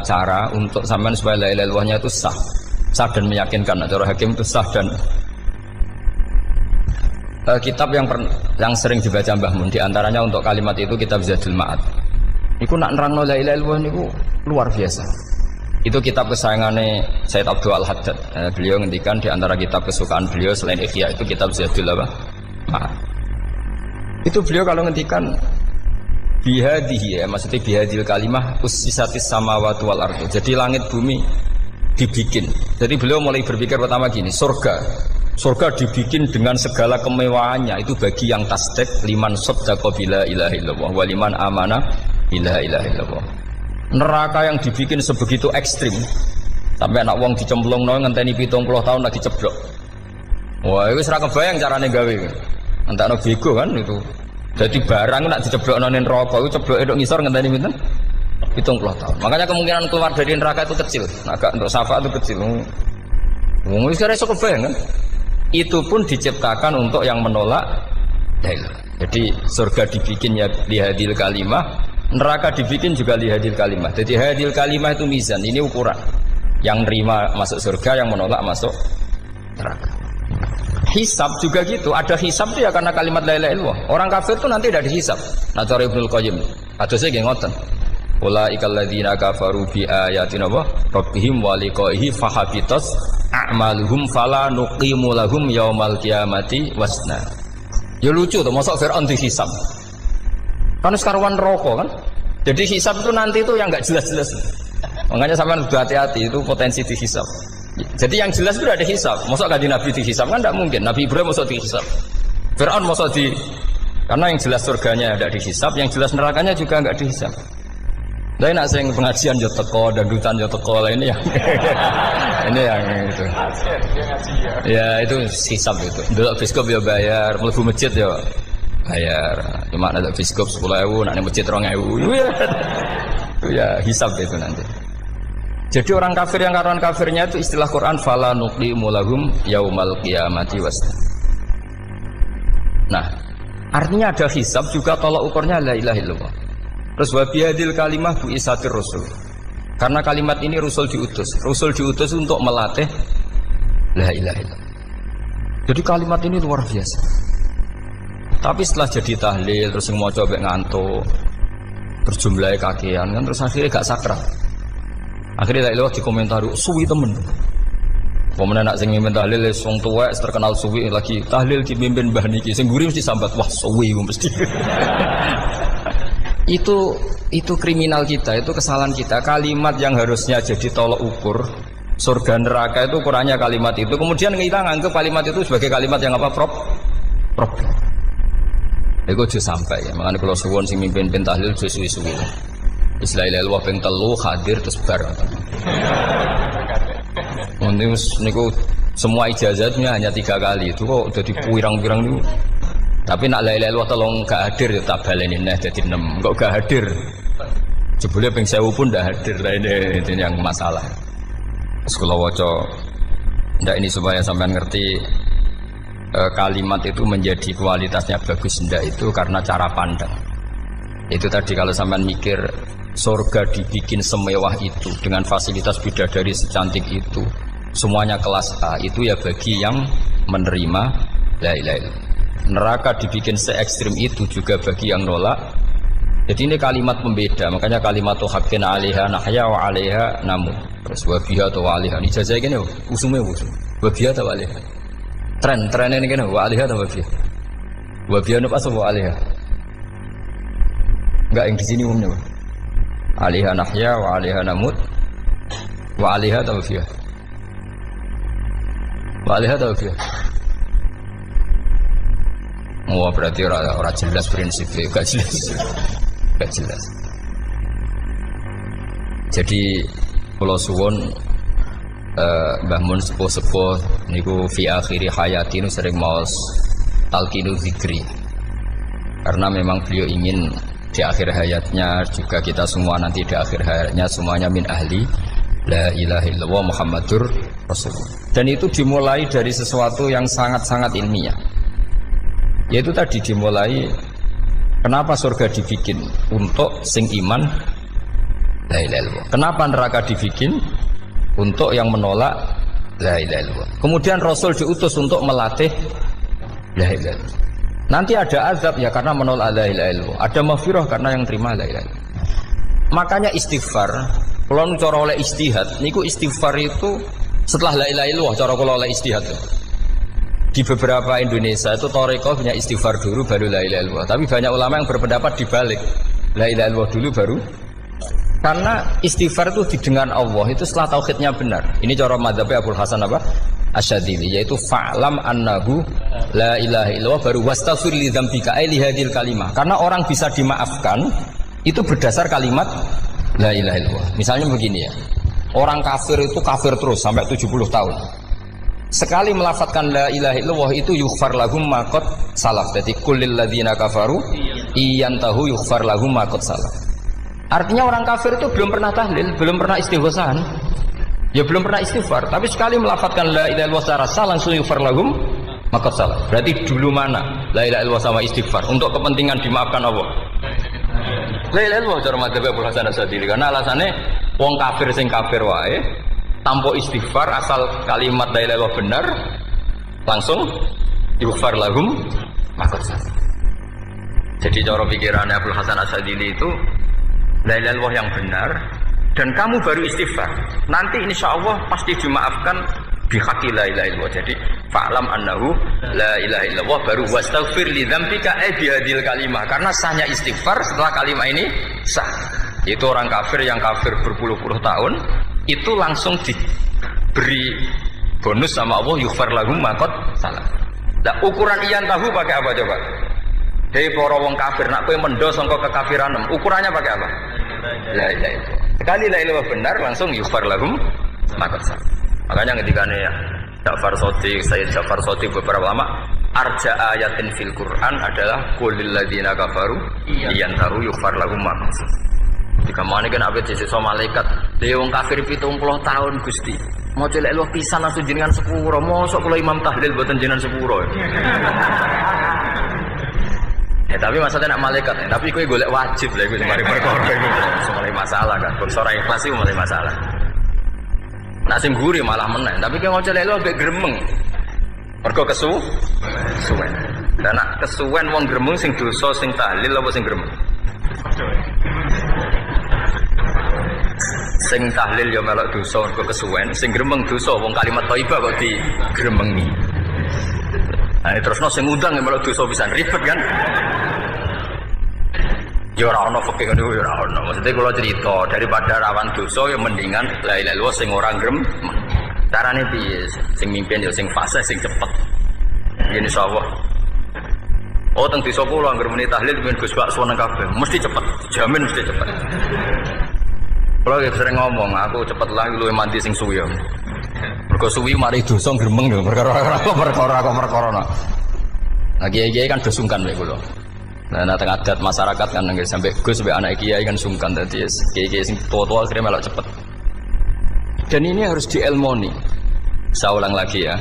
cara untuk sampean supaya la ilaha illallahnya itu sah dan meyakinkan. Cara hakim itu sah dan kitab yang sering dibaca Mbah Mun diantaranya untuk kalimat itu kitab Zadul Ma'ad. Iku nak nerangno la ilaha illallah niku luar biasa. Itu kitab kesayangannya Sayyid Abdul Al-Haddad. Beliau ngendikan diantara kitab kesukaan beliau selain Ihya itu kitab Zadul Ma'ad. Itu beliau kalau ngendikan bihadihi ya, maksudnya bihadil kalimah ussisatis samawati wal ardu. Jadi langit bumi dibikin. Jadi beliau mulai berpikir pertama gini, surga dibikin dengan segala kemewahannya. Itu bagi yang tasdik liman saddaqa bila ilaha illallah wa liman amana bila ilaha illallah. Neraka yang dibikin sebegitu ekstrim sampai anak wong dicemplungno ngenteni 70 tahun lagi ceblok. Wah, itu ora kebayang carane gawe. Entakno bego kan itu. Jadi barang nak diceblokno ning neraka itu cebloke tok ngisor ngenteni pinten? 70 tahun. Makanya kemungkinan keluar dari neraka itu kecil. Agak untuk syafaat itu kecil. Wong wis ora iso kebayang kan? Itu pun diciptakan untuk yang menolak dalil. Jadi surga dibikin ya lihadil kalimah, neraka dibikin juga lihadil kalimah. Jadi hadil kalimah itu mizan, ini ukuran. Yang nerima masuk surga, yang menolak masuk neraka. Hisab juga gitu, ada hisab itu ya karena kalimat la ilaha illallah. Orang kafir itu nanti tidak dihisab. Nah, cara Ibnul Qayyim, hadisnya nggih ngoten. Ulaikal ladzina kafaru bi ayatina rabbihim wa liqaihi fahabitas a'maluhum fala nuqimu lahum yaumal qiyamati wasna. Ya lucu tuh, masa Fir'aun dihisab. Kan sekarwan rokok kan. Jadi hisab itu nanti itu yang enggak jelas-jelas. Makanya sampean udah hati-hati, itu potensi dihisab. Jadi yang jelas itu ada hisab. Masa ganti Nabi dihisab kan tidak mungkin. Nabi Ibrahim masa dihisab. Fir'aun masa di, karena yang jelas surganya tidak dihisab, yang jelas nerakanya juga enggak dihisab. Nah, nak sing pengajian yo teko, dandutan yo teko lah ini yang ini yang itu. Ya itu hisab itu. Dulu biskop ya bayar, mlebu masjid ya bayar. Cuma ada biskop 10.000, nak masjid 2.000. Itu ya hisab itu nanti. Jadi orang kafir yang karuan kafirnya itu istilah Quran fala nuqimu lahum yaumal qiyamati wasna. Nah, artinya ada hisab juga tolak ukurnya la ilaha illallah. Terus wa bihadil kalimah bu isatir rasul. Karena kalimat ini Rasul diutus untuk melatih la ilaha illallah. Jadi kalimat ini luar biasa. Tapi setelah jadi tahlil terus semua coba ngantuk, terus jumlahnya kakean kan, terus akhirnya gak sakral. Akhirnya la ilaha dikomentari suwi temen. Pemenang nak sing mimpin tahlil wong tuwek terkenal suwi lagi tahlil dipimpin mbah niki sing mburi mesti sambat wah suwi mesti. Itu kriminal kita, itu kesalahan kita. Kalimat yang harusnya jadi tolok ukur surga neraka itu ukurannya kalimat itu. Kemudian kita nganggap kalimat itu sebagai kalimat yang apa problem. Itu aja sampai ya. Makanya kalau suwon sing mimpin tahlil aja suwi-suwi. Istilah ilal ping 3 hadir terus bar. Niku semua ijazahnya hanya 3 kali itu kok udah dipirang-pirang niku. Tapi nak la ilaha illallah tolong gak hadir ya tak baleni neh dadi 6. Kok gak hadir? Jebule ping 1000 pun ndak hadir. Ini yang masalah. Terus kula waca ndak ini supaya sampean ngerti kalimat itu menjadi kualitasnya bagus ndak itu karena cara pandang. Itu tadi kalau sampean mikir surga dibikin semewah itu dengan fasilitas bidadari secantik itu, semuanya kelas A, itu ya bagi yang menerima la ilaha illallah. Neraka dibikin se ekstrim itu juga bagi yang nolak. Jadi ini kalimat pembeda, makanya kalimat haqqin 'alaiha nahya wa 'alaiha namut. Terus wa biha atau wa 'alaiha. Ini jajah gini usume usum. Wa biha atau wa 'alaiha. Tren ini gini wa 'alaiha atau wa biha. Wa biha apa wa 'alaiha? Enggak yang di sini umumnya. 'Alaiha nahya wa 'alaiha namut. Wa 'alaiha atau wa biha. Wa 'alaiha atau wa biha. Oh berarti orang jelas prinsipnya, gak jelas. Jadi kalau suwon Mbah Mun sepuh-sepuh niku fi akhiri hayati nu sering maos talqinu zikri. Karena memang beliau ingin di akhir hayatnya juga kita semua nanti di akhir hayatnya semuanya min ahli la ilaha illallah Muhammadur Rasulullah. Dan itu dimulai dari sesuatu yang sangat-sangat ilmiah. Yaitu tadi dimulai kenapa surga dibikin untuk sing iman la ilaha illallah. Kenapa neraka dibikin untuk yang menolak la ilaha illallah. Kemudian Rasul diutus untuk melatih la ilaha illallah. Nanti ada azab ya karena menolak la ilaha illallah. Ada maghfirah karena yang terima la ilaha illallah. Makanya istighfar, kalau cara oleh istihad, niku istighfar itu setelah la ilaha illallah cara kalau oleh istihad. Di beberapa Indonesia itu thariqah punya istighfar dulu baru la ilaha illallah. Tapi banyak ulama yang berpendapat dibalik. La ilaha illallah dulu baru. Karena istighfar itu didengar Allah itu setelah tauhidnya benar. Ini cara madzhabnya Abul Hasan apa? Asyadzili, yaitu fa'lam annahu la ilaha illallah baru wastaghfir li dzambika ai li hadhil kalimah. Karena orang bisa dimaafkan itu berdasar kalimat la ilaha illallah. Misalnya begini ya. Orang kafir itu kafir terus sampai 70 tahun. Sekali melafatkan la ilaha illallah itu yughfar lahum ma qad salaf. Jadi kullil ladzina kafaru iyantahu yughfar lahum ma qad salaf. Artinya orang kafir itu belum pernah tahlil, belum pernah istighosah. Ya belum pernah istighfar, tapi sekali melafatkan la ilaha illallah secara sah langsung yughfar lahum ma qad salaf. Berarti dulu mana la ilaha illallah sama istighfar untuk kepentingan dimaafkan Allah. La ilaha illallah cara madzhab Abul Hasan Asyadzili karena alasannya wong kafir sing kafir wae tanpa istighfar asal kalimat la ilaha illallah benar langsung yughfar lahum maka. Jadi cara pikirannya Abdul Hasan Asyadzili itu la ilaha illallah yang benar dan kamu baru istighfar nanti insya Allah pasti dimaafkan bihaqi la ilaha illallah. Jadi fa'lam annahu la ilaha illallah baru wastaghfir li dzambika bihadil kalimah karena sahnya istighfar setelah kalimat ini sah. Itu orang kafir yang kafir berpuluh-puluh tahun itu langsung diberi bonus sama Allah yughfar lahum ma qad salaf. Lah ukuran iyan tahu pakai apa coba? Hei para wong kafir nak kowe mendo sangka kekafiran ukurannya pakai apa? La ilaha illallah. Sekali la ilaha benar langsung yughfar lahum ma qad salaf. Makanya ketika ya Ja'far Shadiq, Sayyid Ja'far Shadiq beberapa lama arja ayatin fil Quran adalah qulil ladzina kafaru iyan tahu yughfar lahum ma qad salaf. Jika mana kan abet disiksa malaikat, dia wong kafir 70 tahun Gusti. Mau celek lu pisan langsung jenengan sepuro. Mosok kula imam tahlil boten jenengan sepuro. Ya tapi maksudnya nak malaikat, tapi kowe golek wajib lah iku mari perkara iku mulai masalah kan. Bangsa ora ikhlas iku mulai masalah. Nak sing guri malah meneh, tapi kowe ngoco lelo ambek gremeng. Mergo kesuwen. Dan nak kesuwen wong gremeng sing dosa sing tahlil apa sing gremeng? Sing tahlil ya melok dosa mergo kesuwen, sing gremeng dosa wong kalimat thayyibah kok digremengi. Nah, terusno sing ngundang melok dosa pisan ribet kan. Ya ora ono fikih ngono ya ora ono. Maksudnya kula cerita daripada rawan dosa ya mendingan la ilaha illallah sing ora gremeng. Carane piye? Sing mimpin ya sing fase sing cepet. Yen insyaallah. Oh teng desa kula anggere muni tahlil ben Gus bakso nang kabeh, mesti cepet, jamin mesti cepet. Kula sering ngomong, aku cepet lah luwih mandi sing suwi. Mergo suwi mari dosa gremeng lho, perkara. Nah kiai-kiai kan do sungkan mek kula. Nah teng adat masyarakat kan nggih sampai Gus sampai anak kiai kan sungkan dadi kiai-kiai sing tua-tua akhirnya melok cepet. Dan ini harus diilmoni. Saya ulang lagi ya.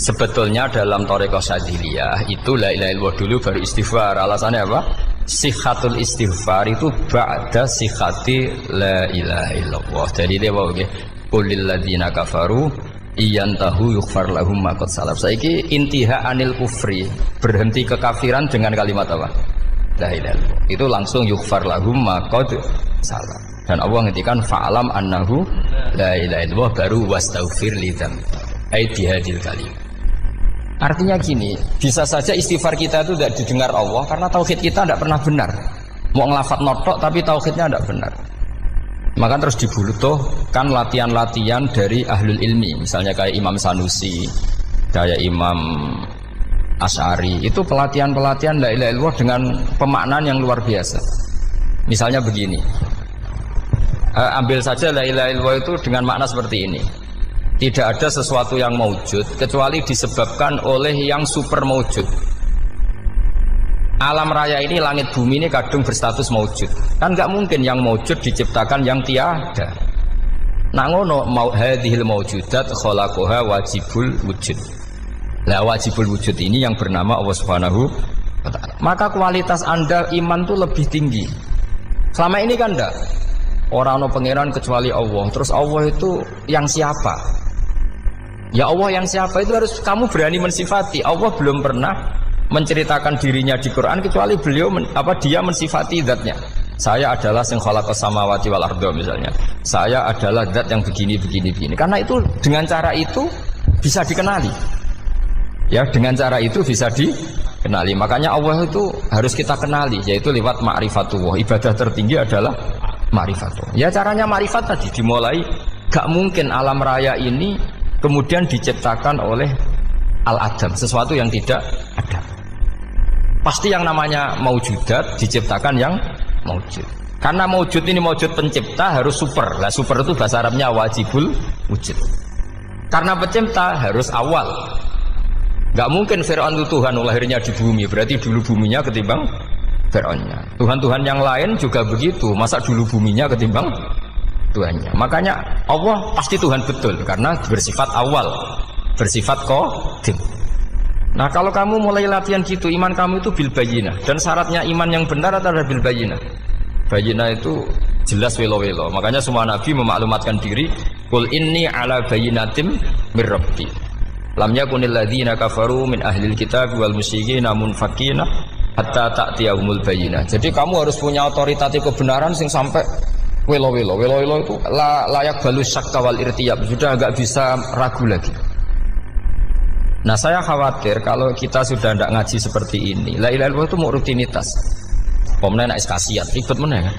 Sebetulnya dalam thariqah Syadziliyah itu la ilaha illallah dulu baru istighfar. Alasannya apa? Sihhatul istighfar itu ba'da sihhati la ilaha illallah. Jadi dia bawa nggih, qulil ladzina kafaru iyantahu yughfar lahum ma qad salaf. Saiki intiha anil kufri, berhenti kekafiran dengan kalimat apa? La ilaha illallah. Itu langsung yughfar lahum ma qad salaf. Dan Allah ngendikan fa'alam annahu la ilaha illallah baru wastaghfir lidzam. Ai dihadil kalim. Artinya gini, bisa saja istighfar kita itu tidak didengar Allah karena tauhid kita tidak pernah benar. Mau ngelafat notok tapi tauhidnya tidak benar. Maka terus dibutuhkan latihan-latihan dari ahlul ilmi, misalnya kayak Imam Sanusi, kayak Imam Asy'ari. Itu pelatihan-pelatihan la ilaha illallah dengan pemaknaan yang luar biasa. Misalnya begini. Ambil saja la ilaha illallah itu dengan makna seperti ini. Tidak ada sesuatu yang maujud kecuali disebabkan oleh yang super maujud. Alam raya ini, langit bumi ini kadung berstatus maujud. Kan nggak mungkin yang maujud diciptakan yang tiada. Nah ngono mau hadhil maujudat khalaqaha wajibul wujud. Lah wajibul wujud ini yang bernama Allah Subhanahu wa taala. Maka kualitas Anda iman tuh lebih tinggi. Selama ini kan enggak. Orang no pangeran kecuali Allah. Terus Allah itu yang siapa? Ya Allah yang siapa itu harus kamu berani mensifati. Allah belum pernah menceritakan dirinya di Quran kecuali beliau dia mensifati zatnya. Saya adalah sing khalaqas samawati wal arda misalnya. Saya adalah zat yang begini. Karena itu dengan cara itu bisa dikenali. Ya, dengan cara itu bisa dikenali. Makanya Allah itu harus kita kenali, yaitu lewat ma'rifatullah. Ibadah tertinggi adalah ma'rifatullah. Ya caranya ma'rifat tadi dimulai. Gak mungkin alam raya ini kemudian diciptakan oleh al-adam, sesuatu yang tidak ada. Pasti yang namanya maujudat diciptakan yang maujud. Karena maujud ini maujud pencipta harus super. Lah super itu bahasa Arabnya wajibul wujud. Karena pencipta harus awal. Gak mungkin Fir'aun itu Tuhan lahirnya di bumi, berarti dulu buminya ketimbang Fir'aunnya. Tuhan-Tuhan yang lain juga begitu, masa dulu buminya ketimbang Tuhannya. Makanya Allah pasti Tuhan betul karena bersifat awal, bersifat qadim. Nah kalau kamu mulai latihan gitu, iman kamu itu bil bayyinah. Dan syaratnya iman yang benar adalah bil bayyinah. Bayyinah itu jelas welo-welo. Makanya semua nabi memaklumatkan diri, qul inni ala bayyinatim mir rabbi. Lam yakunil ladzina kafaru min ahlil kitab wal musyrikin munfakina hatta ta'tiyahumul bayyinah. Jadi kamu harus punya otoritatif kebenaran sing sampai welo-welo itu layak balus syak wal irtiyab, sudah nggak bisa ragu lagi. Nah saya khawatir kalau kita sudah tidak ngaji seperti ini, la ilaha illallah itu mau rutinitas. Pemenang nak kasiat ribet mana kan?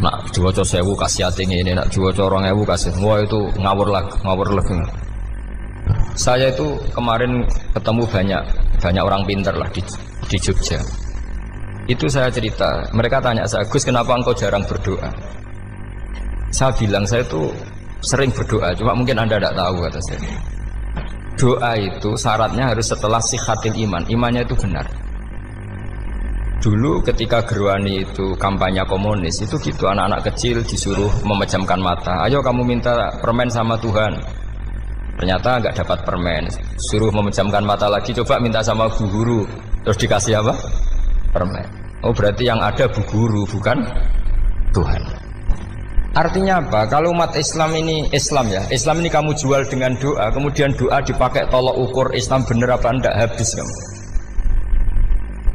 Nak diwaca 1000 kasiat ini, nak diwaca 2000 kasiat, wah itu ngawur lagi. Saya itu kemarin ketemu banyak orang pintar lah di Jogja. Itu saya cerita, mereka tanya saya, Gus kenapa engkau jarang berdoa? Saya bilang saya itu sering berdoa, cuma mungkin Anda tidak tahu kata saya. Doa itu syaratnya harus setelah sihhatil iman, imannya itu benar. Dulu ketika Gerwani itu kampanye komunis, itu gitu anak-anak kecil disuruh memejamkan mata. Ayo kamu minta permen sama Tuhan. Ternyata nggak dapat permen, suruh memejamkan mata lagi, coba minta sama bu guru. Terus dikasih apa? Permen. Oh berarti yang ada bu guru bukan Tuhan. Artinya apa? Kalau umat Islam ini Islam ya, Islam ini kamu jual dengan doa, kemudian doa dipakai tolok ukur Islam bener apa enggak, habis kamu.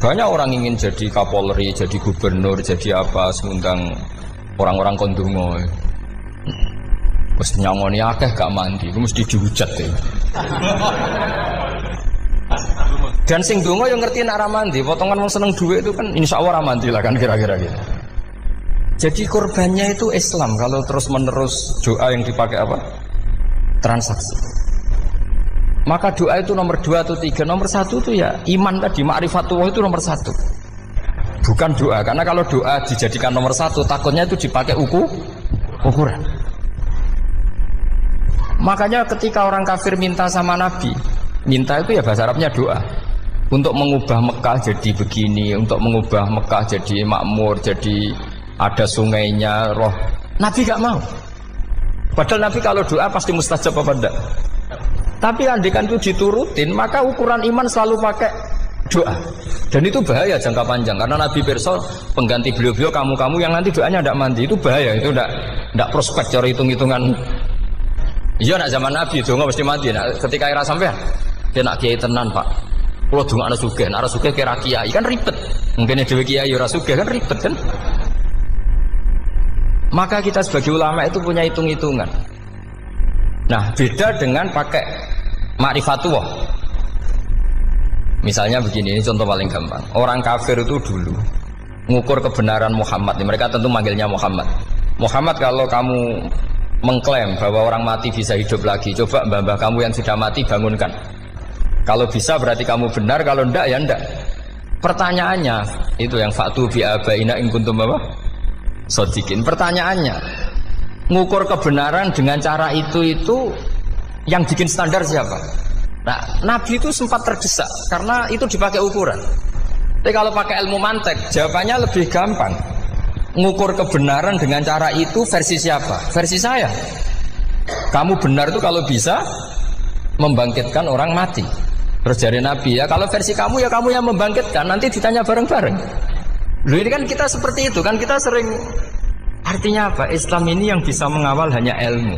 Banyak orang ingin jadi Kapolri, jadi gubernur, jadi apa, seundang orang-orang kondungo. Mesti nyangoni akeh gak mandi, itu mesti dihujat ya. Dan sing donga yang ngerti nak ra mandi, potongan wong seneng duit itu kan insya Allah ra mandi lah kan kira-kira gitu. Jadi korbannya itu Islam kalau terus menerus doa yang dipakai apa? Transaksi. Maka doa itu nomor 2 atau 3, nomor 1 itu ya iman tadi, ma'rifatullah itu nomor 1. Bukan doa, karena kalau doa dijadikan nomor 1 takutnya itu dipakai ukuran. Makanya ketika orang kafir minta sama Nabi, minta itu ya bahasa Arabnya doa. Untuk mengubah Mekah jadi begini, untuk mengubah Mekah jadi makmur, jadi ada sungainya, roh. Nabi gak mau. Padahal Nabi kalau doa pasti mustajab apa enggak? Tapi andikan itu diturutin, maka ukuran iman selalu pakai doa. Dan itu bahaya jangka panjang, karena Nabi pirsa pengganti beliau-beliau kamu-kamu yang nanti doanya enggak mandi, itu bahaya, itu enggak prospek cara hitung-hitungan. Iya nak zaman Nabi donga mesti mandi. Nah, ketika era sampean dia nak kiai tenan Pak, kalau donga ana sugih, ana sugih kira kiai kan ribet. Mungkin dhewe kiai ora sugih kan ribet kan. Maka kita sebagai ulama itu punya hitung-hitungan. Nah, beda dengan pakai ma'rifatullah. Misalnya begini, ini contoh paling gampang. Orang kafir itu dulu mengukur kebenaran Muhammad. Mereka tentu manggilnya Muhammad. Muhammad, kalau kamu mengklaim bahwa orang mati bisa hidup lagi, coba mbah-mbah kamu yang sudah mati bangunkan. Kalau bisa berarti kamu benar, kalau ndak ya ndak. Pertanyaannya itu yang fa'tu bi abaina in kuntum apa? Shodiqin. Pertanyaannya, ngukur kebenaran dengan cara itu yang bikin standar siapa? Nah, Nabi itu sempat terdesak karena itu dipakai ukuran. Tapi kalau pakai ilmu mantek, jawabannya lebih gampang. Ngukur kebenaran dengan cara itu versi siapa? Versi saya. Kamu benar itu kalau bisa membangkitkan orang mati. Terus dari Nabi, ya kalau versi kamu ya kamu yang membangkitkan, nanti ditanya bareng-bareng. Loh ini kan kita seperti itu kan, kita sering. Artinya apa? Islam ini yang bisa mengawal hanya ilmu.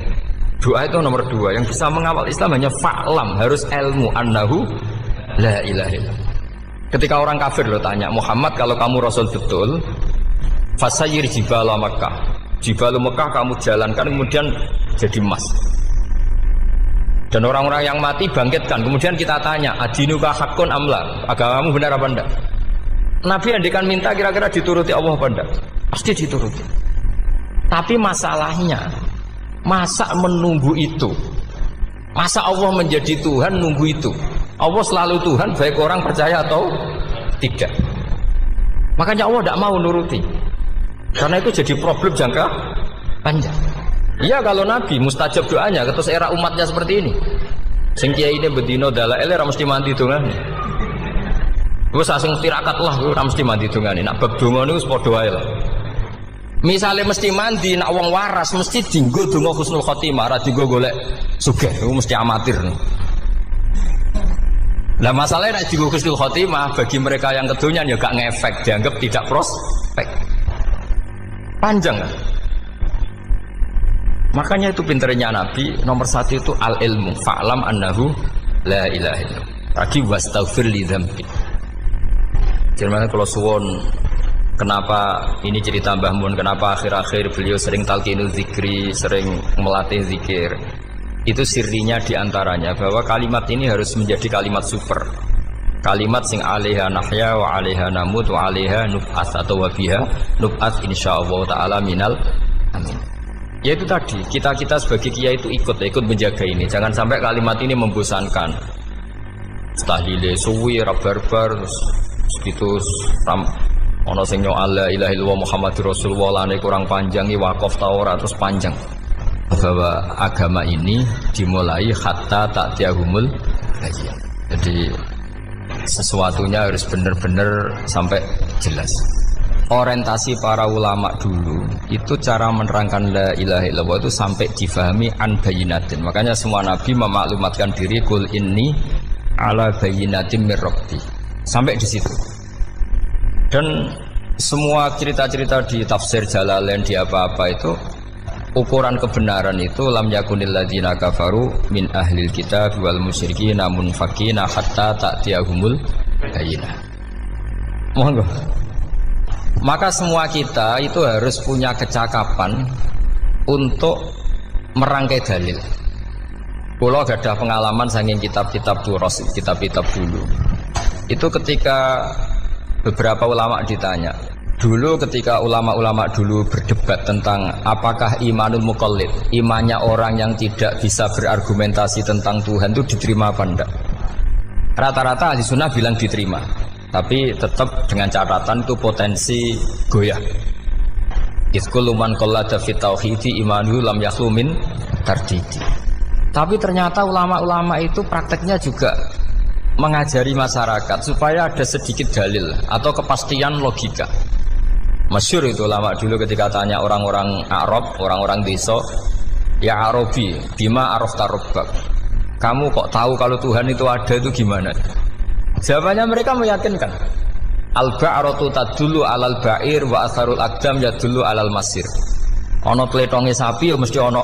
Doa itu nomor 2, yang bisa mengawal Islam hanya fa'lam, harus ilmu annahu la ilaha illallah. Ketika orang kafir lo tanya, Muhammad kalau kamu Rasul betul, fasayir jibala Makkah, jibala Mekah kamu jalankan kemudian jadi emas. Dan orang-orang yang mati bangkitkan. Kemudian kita tanya, adinuka hakun amla, agamamu benar apa enggak? Nabi andikan minta kira-kira dituruti Allah apa enggak? Pasti dituruti. Tapi masalahnya, masa menunggu itu? Masa Allah menjadi Tuhan nunggu itu? Allah selalu Tuhan baik orang percaya atau tidak. Makanya Allah tidak mau nuruti. Karena itu jadi problem jangka panjang. Iya kalau Nabi mustajab doanya, terus era umatnya seperti ini. Sing kiai ini bedino dalail ora mesti mandi dongane. Wis asing tirakat lah ora mesti mandi dongane. Nak bab donga niku padha wae lah. Misale mesti mandi, nak wong waras mesti dienggo donga husnul khotimah, ora dienggo golek sugih. Iku mesti amatir. Lah masalahnya nak dienggo husnul khotimah bagi mereka yang kedonyan ya gak ngefek, dianggap tidak prospek. Panjang kan? Makanya itu pinternya Nabi nomor 1 itu al-ilmu fa'lam annahu la ilaha illallah. Lagi wastaghfir li dzambi. Jadi kalau suwon kenapa ini cerita Mbah Mun, kenapa akhir-akhir beliau sering talqinul zikri, sering melatih zikir. Itu sirinya diantaranya bahwa kalimat ini harus menjadi kalimat super. Kalimat sing alaiha nahya wa alaiha namut wa alaiha nub'ats atau wa biha nub'ats insyaallah taala minal amin. Ya itu tadi, kita sebagai kiai itu ikut menjaga ini. Jangan sampai kalimat ini membosankan. Tahlile suwi barbar segitu ono sing nyoal la ilaha illallah Muhammadur Rasulullah lane kurang panjang iki wakaf ta ora terus panjang. Bahwa agama ini dimulai hatta ta'tiyahumul bayyinah. Jadi sesuatunya harus benar-benar sampai jelas. Orientasi para ulama dulu itu cara menerangkan la ilaha illallah itu sampai difahami an bayyinatin. Makanya semua nabi memaklumatkan diri kul inni ala bayyinatin mir rabbi. Sampai di situ. Dan semua cerita-cerita di tafsir Jalalain di apa-apa itu ukuran kebenaran itu lam yakunil ladzina kafaru min ahlil kitab wal musyrikin namun fakina hatta ta'tiyahumul bayyinah. Monggo. Maka semua kita itu harus punya kecakapan untuk merangkai dalil. Kalau ada pengalaman saking kitab-kitab turos, kitab-kitab dulu. Itu ketika beberapa ulama ditanya. Dulu ketika ulama-ulama dulu berdebat tentang apakah imanul muqallid, imannya orang yang tidak bisa berargumentasi tentang Tuhan itu diterima apa enggak? Rata-rata ahli sunnah bilang diterima, tapi tetap dengan catatan itu potensi goyah. Izkullu man qallada fit tauhidi imanu lam yakhlu min tardidi. Tapi ternyata ulama-ulama itu prakteknya juga mengajari masyarakat supaya ada sedikit dalil atau kepastian logika. Masyhur itu ulama dulu ketika tanya orang-orang Arab, orang-orang desa, ya Arabi, bima arafta rabbak. Kamu kok tahu kalau Tuhan itu ada, itu gimana? Jawabannya mereka meyakinkan. Al-ba'ratu tadullu alal ba'ir wa atharul aqdam yadullu alal masir. Ono tletonge sapi ya mesti ono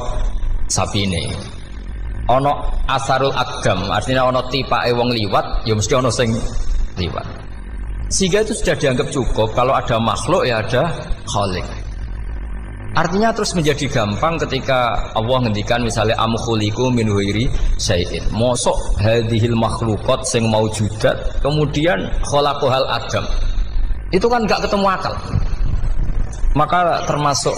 sapine. Ono asarul aqdam, artinya ono tipake wong liwat ya mesti ono sing liwat. Sehingga itu sudah dianggap cukup kalau ada makhluk ya ada khalik. Artinya terus menjadi gampang ketika Allah ngendikan misalnya am khuliqu min ghairi syai'in. Mosok hadhil makhluqat sing maujudat kemudian khalaqahal adam. Itu kan enggak ketemu akal. Maka termasuk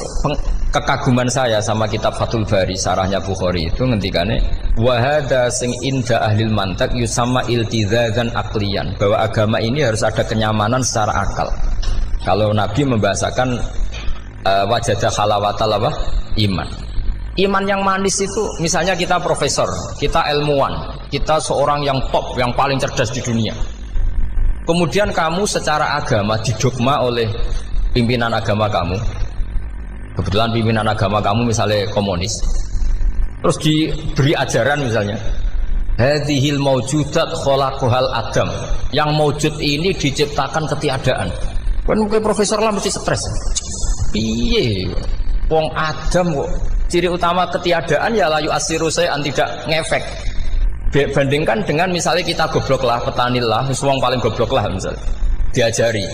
kekaguman saya sama kitab Fathul Bari sarahnya Bukhari itu ngendikane wa hadza sing inda ahlil mantak yusamma iltizazan aqliyan, bahwa agama ini harus ada kenyamanan secara akal. Kalau Nabi membahasakan wajadah halawatal apa? Iman. Iman yang manis itu misalnya kita profesor, kita ilmuwan, kita seorang yang top, yang paling cerdas di dunia. Kemudian kamu secara agama didogma oleh pimpinan agama kamu. Kebetulan pimpinan agama kamu misalnya komunis. Terus diberi ajaran misalnya hadhil maujudat khalaqahal adam. Yang maujud ini diciptakan ketiadaan. Kan mungkin profesor lah mesti stres. Piye? Wong Adam kok ciri utama ketiadaan ya layu asiru saya tidak ngefek. Bandingkan dengan misalnya kita goblok lah, petani lah, wong paling goblok lah misalnya. Diajari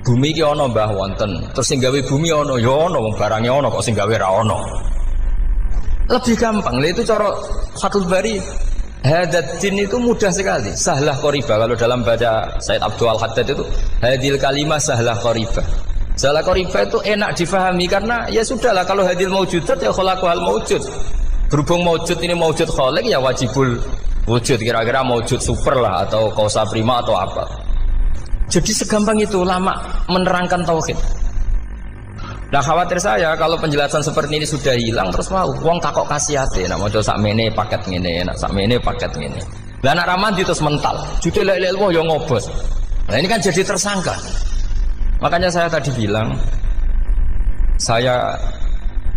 bumi ki ana mbah wonten, terus sing gawe bumi ana ya ana, wong barange ana kok sing gawe ra ana. Lebih gampang. Lah itu cara Fathul Bari. Hadatin itu mudah sekali. Sahlah qoriba kalau dalam baca Said Abdul Haddad itu hadil kalimah sahlah qoriba. Sahlah qoriba itu enak difahami karena ya sudahlah kalau hadil maujudat ya khalaqahal maujud. Berhubung maujud ini maujud khaliq ya wajibul wujud, kira-kira maujud super lah atau kausa prima atau apa. Jadi segampang itu ulama menerangkan tauhid. Nah khawatir saya kalau penjelasan seperti ini sudah hilang terus mau wong takok kasihate nak maca sakmene paket ngene, nak sakmene paket ngene. Lah nak ramadi terus mental. Judul lek ilmu yo ngobos. Nah ini kan jadi tersangka. Makanya saya tadi bilang saya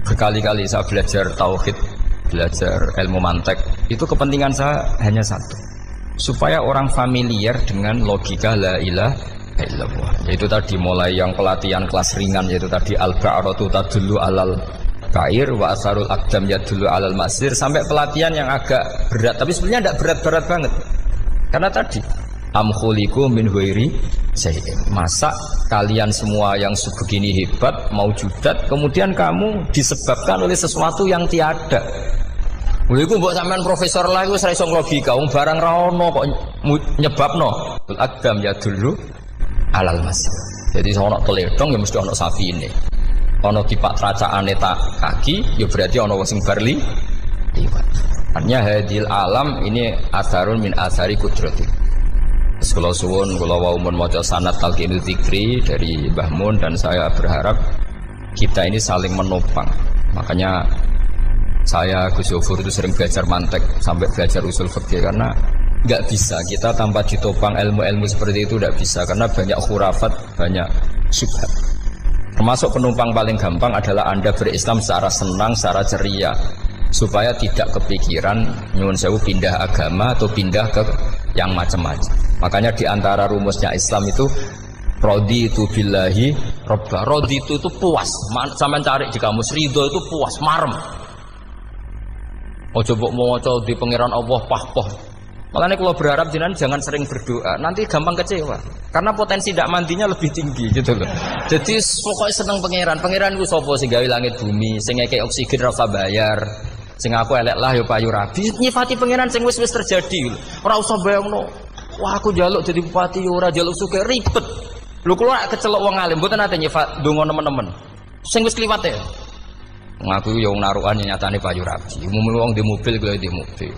berkali-kali saya belajar tauhid, belajar ilmu mantek. Itu kepentingan saya hanya satu. Supaya orang familiar dengan logika la ilaha illallah. Yaitu tadi mulai yang pelatihan kelas ringan, yaitu tadi al-ba'ratu tadullu alal ba'ir wa asarul aqdam yadullu alal masir, sampai pelatihan yang agak berat, tapi sebenarnya tidak berat-berat banget. Karena tadi am khuliqu min ghairi syai'in. Masa kalian semua yang sebegini hebat maujudat kemudian kamu disebabkan oleh sesuatu yang tiada. Lha iku mbok sampean profesor lah iku ora iso logika, wong barang ra ono kok nyebabno. Al-aqdam yadullu alal masir. Jadi ono teledong ya mesti ono safine. Ono tipak tracaane tak kaki ya berarti ono sing barli liwat. Artinya hadil alam ini asarun min asari kudrati. Kula suwun kula wau mun maca sanad talqinul dzikri dari Mbah Mun dan saya berharap kita ini saling menopang. Makanya saya Gus Yofur itu sering belajar mantek sampai belajar usul fikih karena nggak bisa kita tanpa ditopang ilmu-ilmu seperti itu, tidak bisa karena banyak khurafat, banyak syubhat. Termasuk penumpang paling gampang adalah Anda berislam secara senang, secara ceria supaya tidak kepikiran nyuwun sewu pindah agama atau pindah ke yang macam-macam. Makanya di antara rumusnya Islam itu raditu billahi robba. Raditu itu puas. Sampeyan cari di kamus ridho itu puas, marem. Ojo mbok maca di pangeran Allah pah-pah. Makanya kalau berharap jenengan jangan sering berdoa, nanti gampang kecewa. Karena potensi tidak mandinya lebih tinggi gitu loh. Jadi pokoknya seneng pangeran. Pangeran itu sapa sing gawe langit bumi, sing ngekek oksigen ora usah bayar. Sing aku elek lah ya payu rabi. Nyifati pangeran sing wis terjadi. Ora usah bayangno. Wah aku njaluk jadi bupati ora njaluk sugih ribet. Lho kula kecelok wong alim mboten nate nyifat donga nemen-nemen. Sing wis kliwat ya. Ngaku ya wong narukan nyatane payu rabi. Umume wong di mobil kaya di mobil.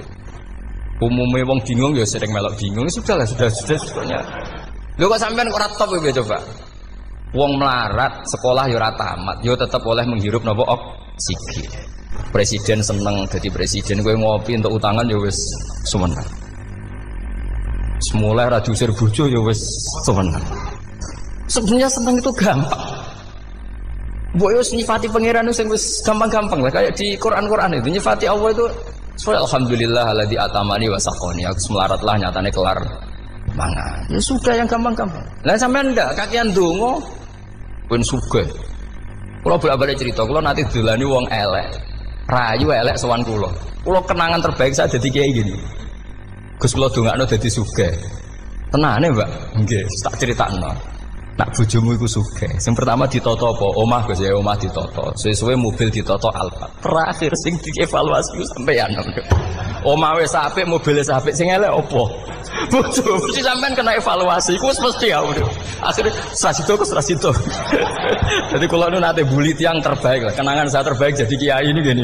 Umumnya wong bingung ya sering melok bingung, sudah sebetulnya. Lho kok sampean kok ora top ya coba. Wong melarat sekolah ya ora tamat, ya tetep oleh menghirup napa oksigen. Presiden seneng jadi presiden, kowe ngopi untuk utangan ya wis semeneng. Semula ra diusir bojo ya wis semeneng. Sebenarnya seneng itu gampang. Mbok yo nyifati pangeran sing wis gampang-gampang lah kayak di Quran itu nyifati Allah itu alhamdulillah alladzi atamani wa saqoni. Aku melaratlah nyatane kelar mangan. Ya sudah yang gampang-gampang. Lah sampean ndak kakian donga pun sugih. Kula bolak-balik cerita, kula nanti dolani wong elek. Rayu elek sowan kula. Kula kenangan terbaik saya dadi kiai gini. Gus kula dongakno dadi sugih. Tenane, Mbak? Nggih, tak critakno. Nak bojomu iku sugih. Sing pertama ditoto apa? Omah Gus ya, omah ditoto. Suwe-suwe mobil ditoto Alphard. Terakhir sing dievaluasi sampeyan. Omah wis apik, mobil wis apik, sing elek apa? Bojo, mesti sampean kena evaluasi. Iku wis mesti ya. Akhire strasito. Jadi kula nu nate bully tiyang terbaik lah. Kenangan saya terbaik jadi kiai ini gini.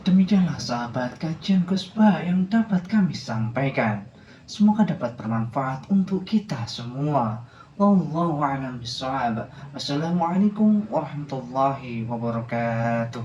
Demikianlah sahabat kajian Gus Bah yang dapat kami sampaikan. Semoga dapat bermanfaat untuk kita semua. Wallahu a'lam bishawab. Wassalamualaikum warahmatullahi wabarakatuh.